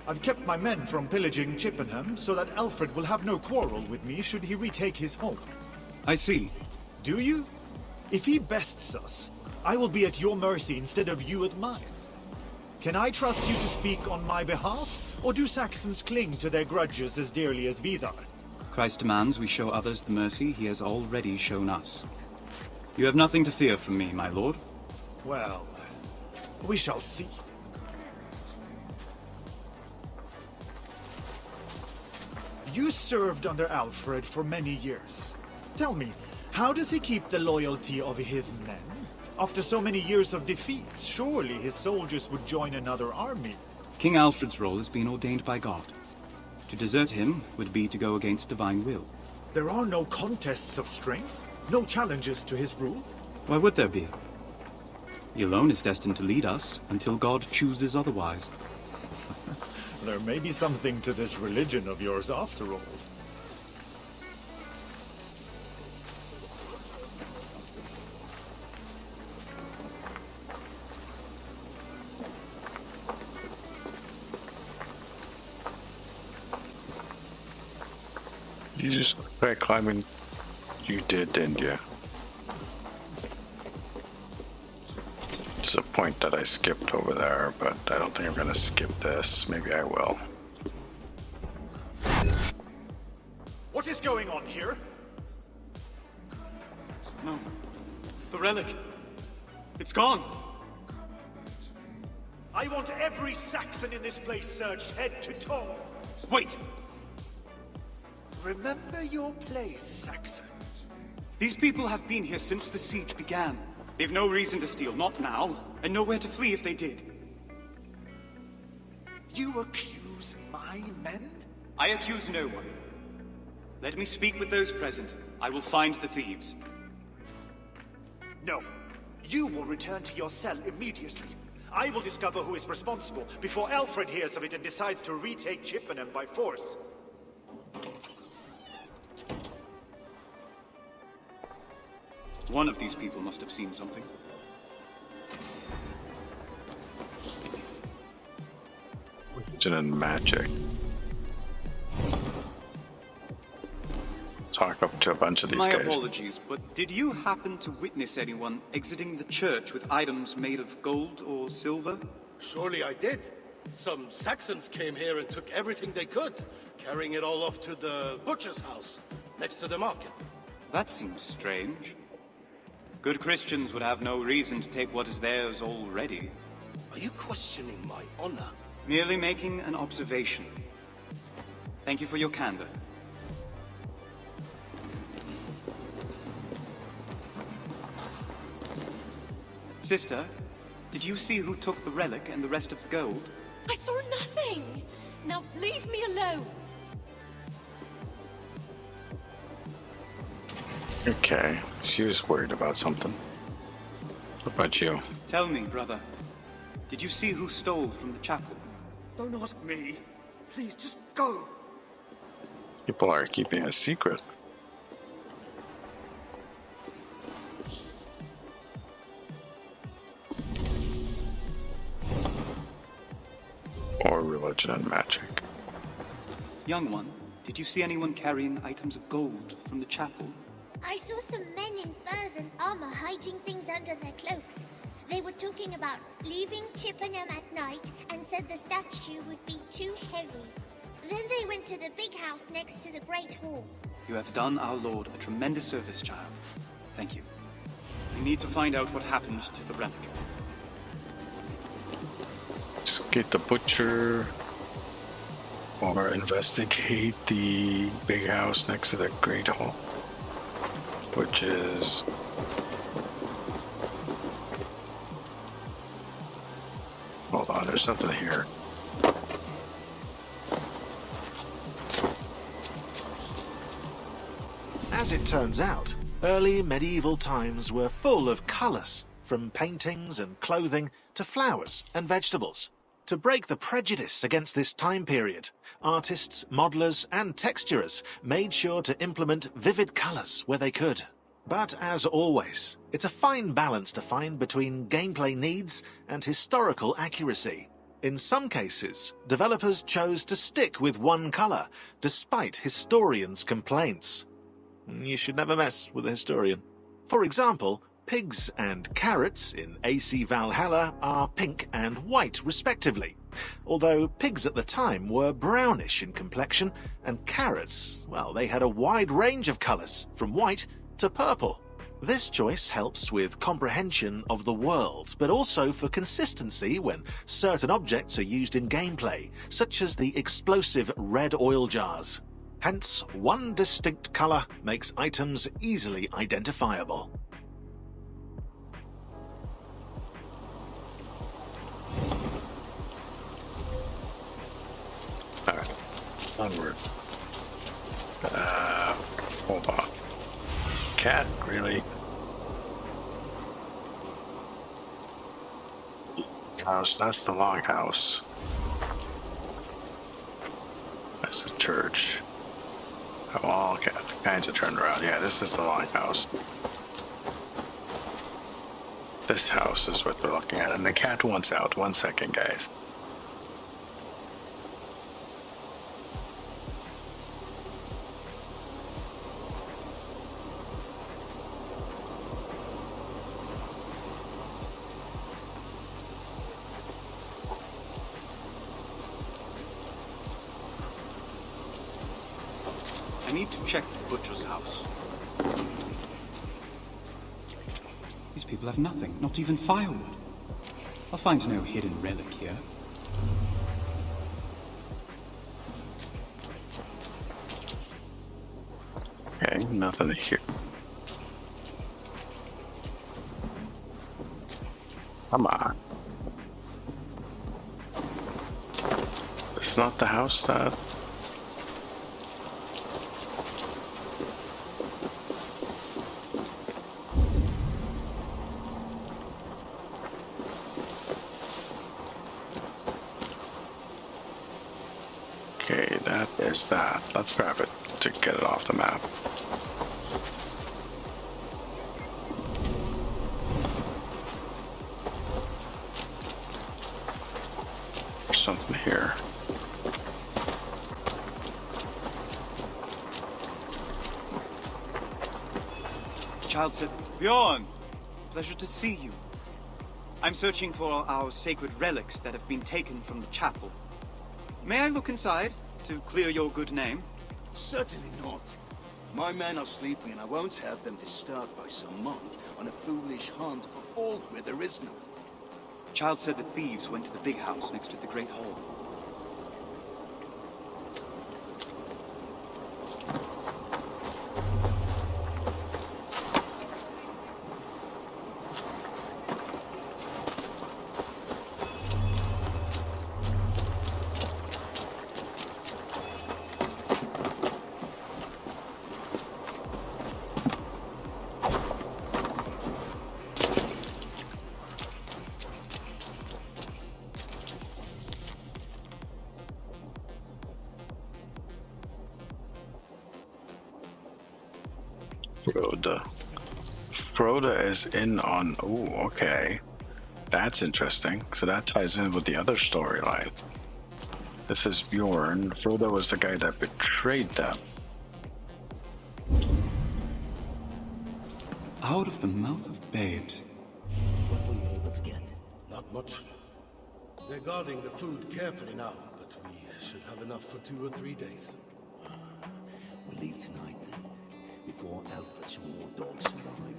I've kept my men from pillaging Chippenham so that Alfred will have no quarrel with me should he retake his home. I see. Do you? If he bests us, I will be at your mercy instead of you at mine. Can I trust you to speak on my behalf, or do Saxons cling to their grudges as dearly as Vidar? Christ demands we show others the mercy he has already shown us. You have nothing to fear from me, my lord. Well, we shall see. You served under Alfred for many years. Tell me, how does he keep the loyalty of his men? After so many years of defeats, surely his soldiers would join another army. King Alfred's role has been ordained by God. To desert him would be to go against divine will. There are no contests of strength? No challenges to his rule? Why would there be? He alone is destined to lead us until God chooses otherwise. There may be something to this religion of yours after all. You just try climbing. You did, didn't you? There's a point that I skipped over there, but I don't think I'm gonna skip this. Maybe I will. What is going on here? No. The relic. It's gone. I want every Saxon in this place searched head to toe. Wait! Remember your place, Saxon. These people have been here since the siege began. They've no reason to steal, not now, and nowhere to flee if they did. You accuse my men? I accuse no one. Let me speak with those present. I will find the thieves. No. You will return to your cell immediately. I will discover who is responsible before Alfred hears of it and decides to retake Chippenham by force. One of these people must have seen something. Religion and magic. Talk up to a bunch of these My guys. apologies, but did you happen to witness anyone exiting the church with items made of gold or silver? Surely I did. Some Saxons came here and took everything they could, carrying it all off to the butcher's house, next to the market. That seems strange. Good Christians would have no reason to take what is theirs already. Are you questioning my honor? Merely making an observation. Thank you for your candor. Sister, did you see who took the relic and the rest of the gold? I saw nothing! Now leave me alone! Okay, she was worried about something. What about you? Tell me, brother. Did you see who stole from the chapel? Don't ask me. Please, just go. People are keeping a secret. Or religion and magic. Young one, did you see anyone carrying items of gold from the chapel? I saw some men in furs and armor hiding things under their cloaks. They were talking about leaving Chippenham at night and said the statue would be too heavy. Then they went to the big house next to the Great Hall. You have done our lord a tremendous service, child. Thank you. We need to find out what happened to the relic. Get the butcher. Or investigate the big house next to the Great Hall. Which is... Hold on, there's something here. As it turns out, early medieval times were full of colours, from paintings and clothing to flowers and vegetables. To break the prejudice against this time period, artists, modelers and texturers made sure to implement vivid colours where they could. But as always, it's a fine balance to find between gameplay needs and historical accuracy. In some cases, developers chose to stick with one colour, despite historians' complaints. You should never mess with a historian. For example, pigs and carrots in AC Valhalla are pink and white respectively, although pigs at the time were brownish in complexion, and carrots, well, they had a wide range of colours, from white to purple. This choice helps with comprehension of the world, but also for consistency when certain objects are used in gameplay, such as the explosive red oil jars. Hence, one distinct colour makes items easily identifiable. Alright, onward. Hold on. Cat, really? House, that's the log house. That's a church. Oh, all kinds of turned around. Yeah, this is the log house. This house is what we're looking at, and the cat wants out. 1 second, guys. I need to check the butcher's house. These people have nothing, not even firewood. I'll find no hidden relic here. Okay, nothing here. Come on. It's not the house that... Okay, that is that. Let's grab it to get it off the map. There's something here. Child said, Bjorn! Pleasure to see you. I'm searching for our sacred relics that have been taken from the chapel. May I look inside to clear your good name? Certainly not. My men are sleeping, and I won't have them disturbed by some monk on a foolish hunt for fault where there is none. Child said the thieves went to the big house next to the Great Hall. Froda is in on... Ooh, okay. That's interesting. So that ties in with the other storyline. This is Bjorn. Froda was the guy that betrayed them. Out of the mouth of babes. What were you able to get? Not much. They're guarding the food carefully now, but we should have enough for 2 or 3 days. We leave tonight, then, before Alfred's war dogs arrive.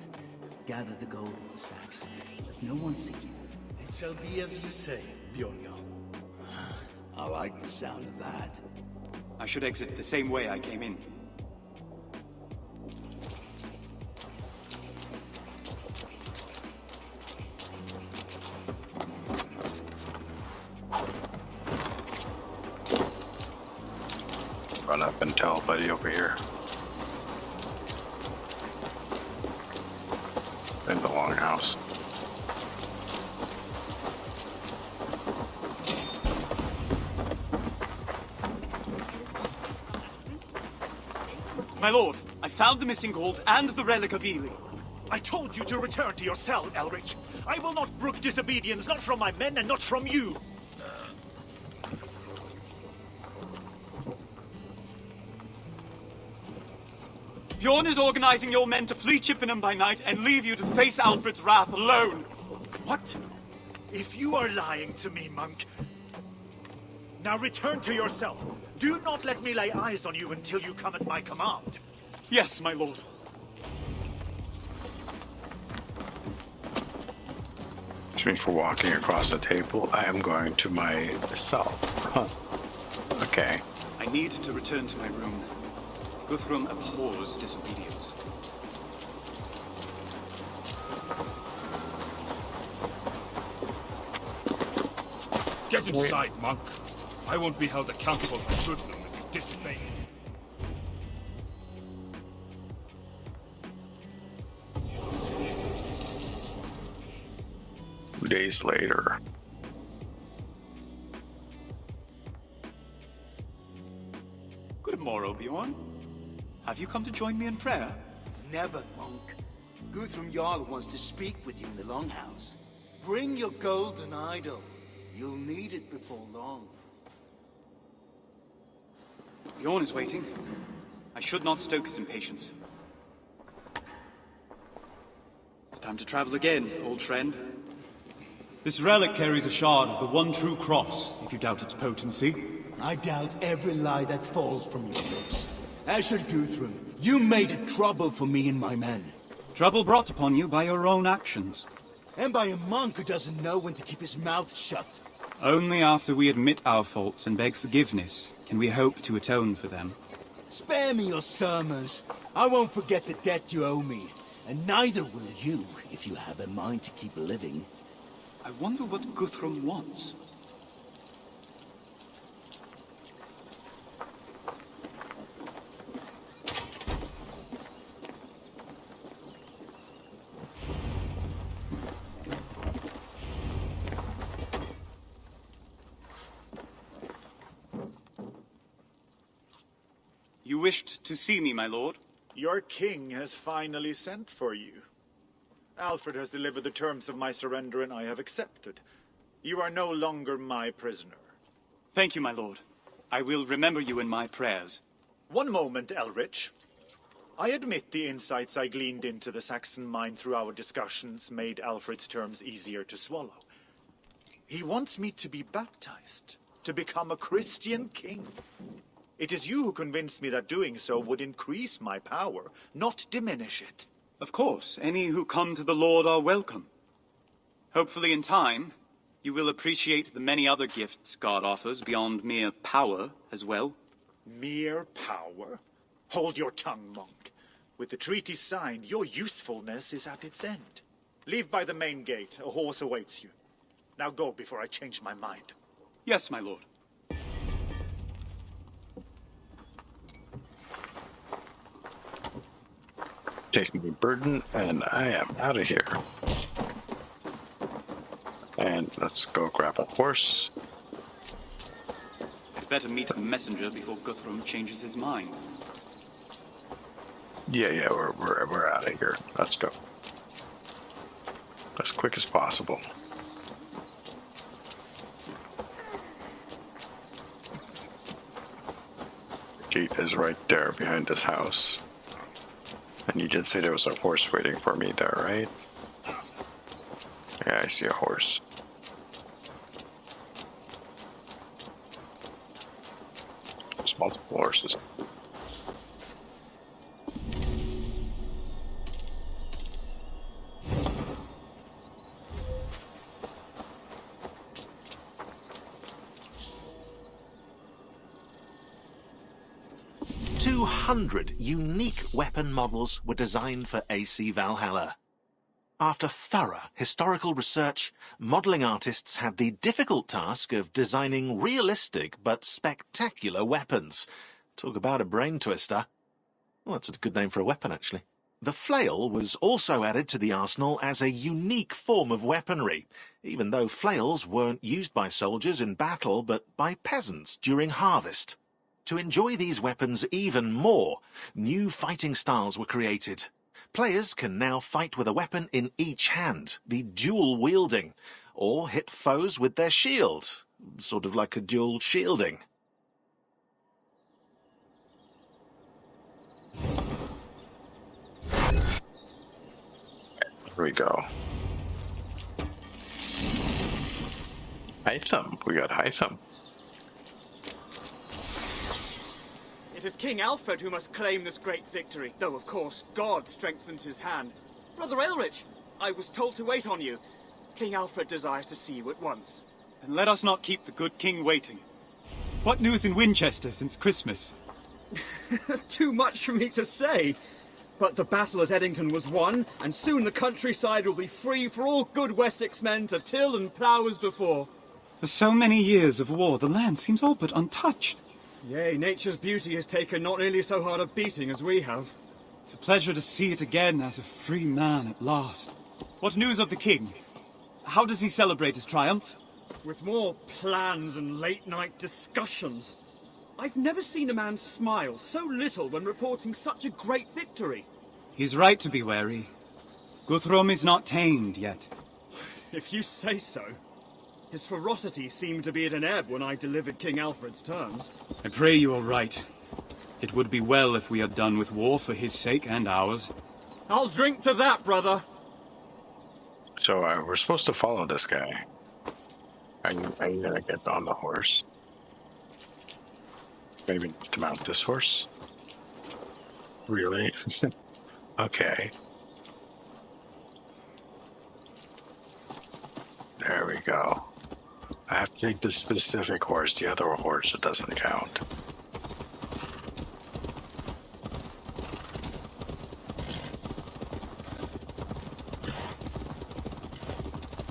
Gather the gold into sacks, and let no one see you. It shall be as you say, Bjorn. I like the sound of that. I should exit the same way I came in. Run up and tell buddy over here. In the longhouse. My lord, I found the missing gold and the relic of Ely. I told you to return to your cell, Elrich. I will not brook disobedience, not from my men and not from you. Bjorn is organizing your men to flee Chippenham by night and leave you to face Alfred's wrath alone. What? If you are lying to me, monk, now return to your cell. Do not let me lay eyes on you until you come at my command. Yes, my lord. Excuse me for walking across the table. I am going to my cell. Huh. Okay. I need to return to my room. Guthrum abhors disobedience. Get inside, monk. I won't be held accountable by Guthrum if you disobey. 2 days later. Good morrow, Bjorn. Have you come to join me in prayer? Never, monk. Guthrum Jarl wants to speak with you in the Longhouse. Bring your golden idol. You'll need it before long. Bjorn is waiting. I should not stoke his impatience. It's time to travel again, old friend. This relic carries a shard of the one true cross, if you doubt its potency. I doubt every lie that falls from your lips. As should Guthrum. You made it trouble for me and my men. Trouble brought upon you by your own actions. And by a monk who doesn't know when to keep his mouth shut. Only after we admit our faults and beg forgiveness can we hope to atone for them. Spare me your sermons. I won't forget the debt you owe me. And neither will you, if you have a mind to keep living. I wonder what Guthrum wants. You wished to see me, my lord? Your king has finally sent for you. Alfred has delivered the terms of my surrender, and I have accepted. You are no longer my prisoner. Thank you, my lord. I will remember you in my prayers. One moment, Elrich. I admit the insights I gleaned into the Saxon mind through our discussions made Alfred's terms easier to swallow. He wants me to be baptized, to become a Christian king. It is you who convinced me that doing so would increase my power, not diminish it. Of course, any who come to the Lord are welcome. Hopefully in time, you will appreciate the many other gifts God offers beyond mere power as well. Mere power? Hold your tongue, monk. With the treaty signed, your usefulness is at its end. Leave by the main gate. A horse awaits you. Now go before I change my mind. Yes, my lord. Taking the burden, and I am out of here. And let's go grab a horse. I'd better meet the messenger before Guthrum changes his mind. Yeah, we're out of here. Let's go. As quick as possible. The gate is right there behind this house. And you did say there was a horse waiting for me there, right? Yeah, I see a horse. There's multiple horses. 200 unique weapon models were designed for AC Valhalla. After thorough historical research, modelling artists had the difficult task of designing realistic but spectacular weapons. Talk about a brain twister. Well, that's a good name for a weapon, actually. The flail was also added to the arsenal as a unique form of weaponry, even though flails weren't used by soldiers in battle but by peasants during harvest. To enjoy these weapons even more, new fighting styles were created. Players can now fight with a weapon in each hand, the dual wielding, or hit foes with their shield, sort of like a dual shielding. Here we go. Hytham. We got Hytham. It is King Alfred who must claim this great victory, though, of course, God strengthens his hand. Brother Aelrich, I was told to wait on you. King Alfred desires to see you at once. And let us not keep the good king waiting. What news in Winchester since Christmas? Too much for me to say. But the battle at Eddington was won, and soon the countryside will be free for all good Wessex men to till and plough as before. For so many years of war, the land seems all but untouched. Yea, nature's beauty has taken not nearly so hard a beating as we have. It's a pleasure to see it again as a free man at last. What news of the king? How does he celebrate his triumph? With more plans and late-night discussions. I've never seen a man smile so little when reporting such a great victory. He's right to be wary. Guthrum is not tamed yet. If you say so. His ferocity seemed to be at an ebb when I delivered King Alfred's terms. I pray you are right. It would be well if we are done with war for his sake and ours. I'll drink to that, brother. So we're supposed to follow this guy. I'm gonna get on the horse. Maybe to mount this horse. Really? Okay. There we go. I have to take the specific horse. The other horse, it doesn't count.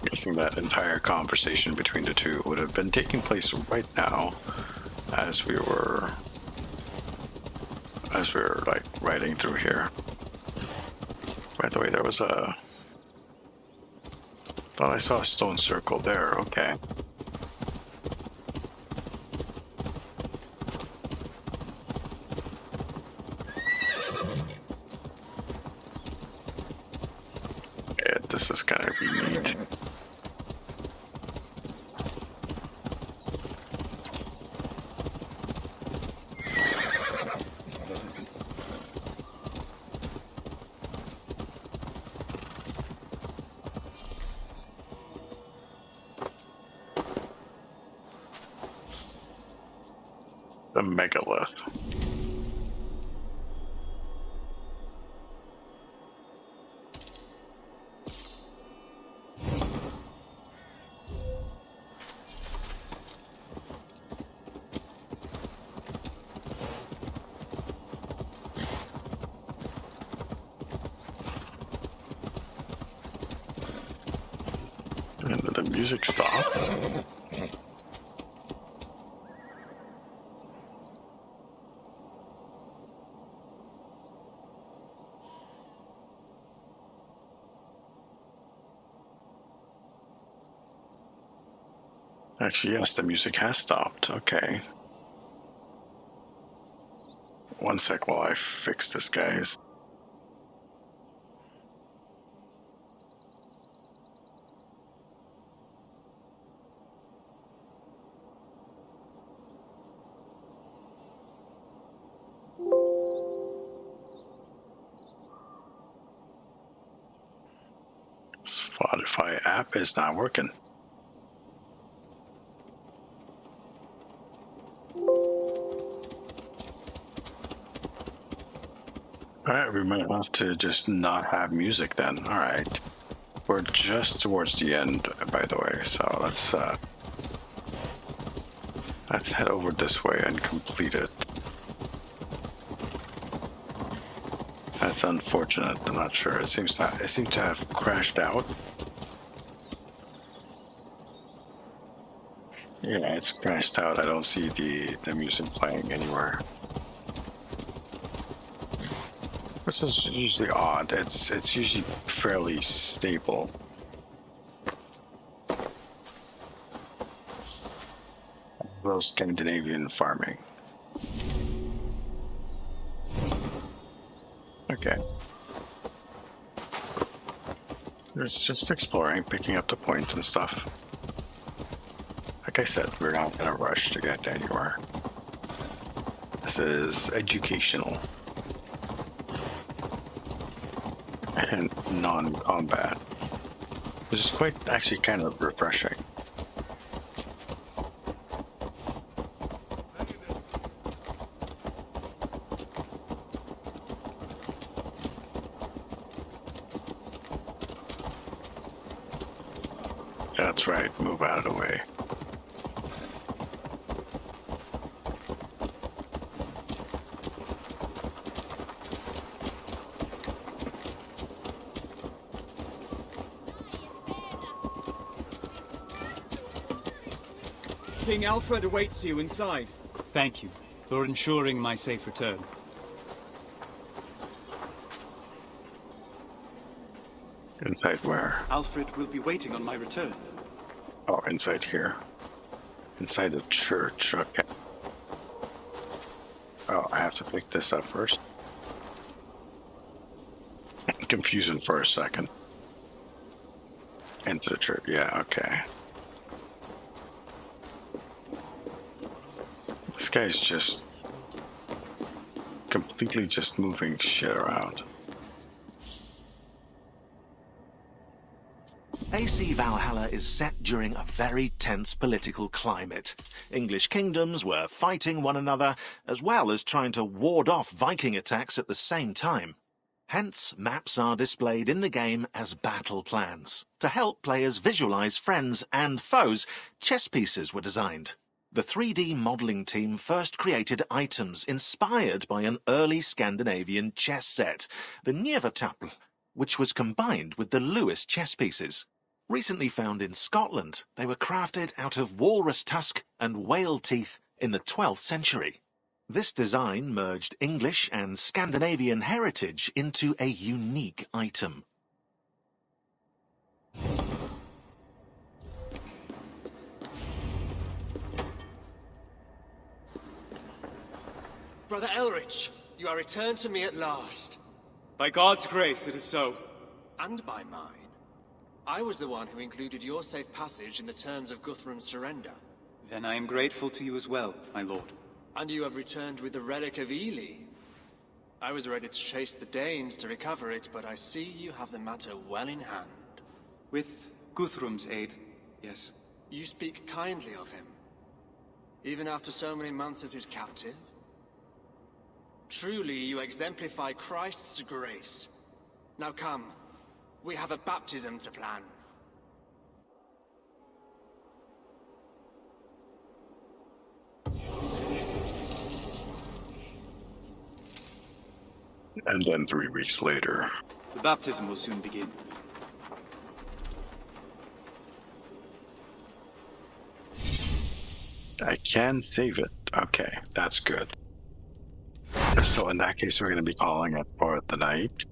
Guessing that entire conversation between the two would have been taking place right now as we were like riding through here. By the way, there was a... Thought I saw a stone circle there. Okay. Yeah, this is gonna be neat. The megalith. And did the music stop? Actually, yes, the music has stopped. Okay. One sec while I fix this, guys. Spotify app is not working. Alright, we might have to just not have music then. Alright. We're just towards the end, by the way, so let's head over this way and complete it. That's unfortunate. I'm not sure. It seems to have crashed out. Yeah, it's crashed out. I don't see the music playing anywhere. This is usually odd. It's usually fairly stable. A little Scandinavian farming. Okay. It's just exploring, picking up the points and stuff. Like I said, we're not in a rush to get anywhere. This is educational. And non-combat. Which is quite, actually kind of refreshing. That's right, move out of the way. King Alfred awaits you inside. Thank you for ensuring my safe return. Inside where? Alfred will be waiting on my return. Oh, inside here. Inside the church, okay. Oh, I have to pick this up first. Confusing for a second. Into the church, yeah, okay. This guy's just completely just moving shit around. AC Valhalla is set during a very tense political climate. English kingdoms were fighting one another, as well as trying to ward off Viking attacks at the same time. Hence, maps are displayed in the game as battle plans. To help players visualize friends and foes, chess pieces were designed. The 3D modeling team first created items inspired by an early Scandinavian chess set, the Njevetappel, which was combined with the Lewis chess pieces. Recently found in Scotland, they were crafted out of walrus tusk and whale teeth in the 12th century. This design merged English and Scandinavian heritage into a unique item. Brother Elrich, you are returned to me at last. By God's grace, it is so. And by mine. I was the one who included your safe passage in the terms of Guthrum's surrender. Then I am grateful to you as well, my lord. And you have returned with the relic of Ely. I was ready to chase the Danes to recover it, but I see you have the matter well in hand. With Guthrum's aid, yes. You speak kindly of him. Even after so many months as his captive? Truly, you exemplify Christ's grace. Now come, we have a baptism to plan. And then 3 weeks later. The baptism will soon begin. I can save it. Okay, that's good. So in that case, we're going to be calling it for the night.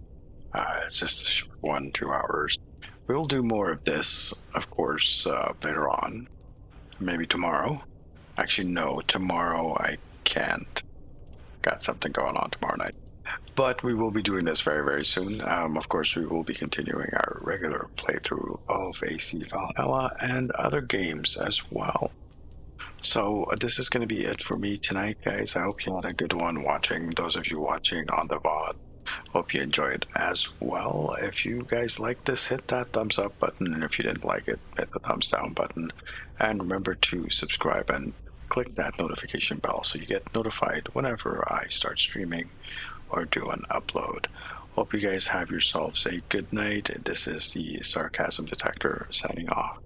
It's just a short 1-2 hours. We'll do more of this, of course, later on. Maybe tomorrow. Actually, no, tomorrow I can't. Got something going on tomorrow night. But we will be doing this very, very soon. Of course, we will be continuing our regular playthrough of AC Valhalla and other games as well. So this is going to be it for me tonight, guys. I hope you had a good one watching. Those of you watching on the VOD, hope you enjoyed as well. If you guys like this, hit that thumbs up button. And if you didn't like it, hit the thumbs down button. And remember to subscribe and click that notification bell so you get notified whenever I start streaming or do an upload. Hope you guys have yourselves a good night. This is the Sarcasm Detector signing off.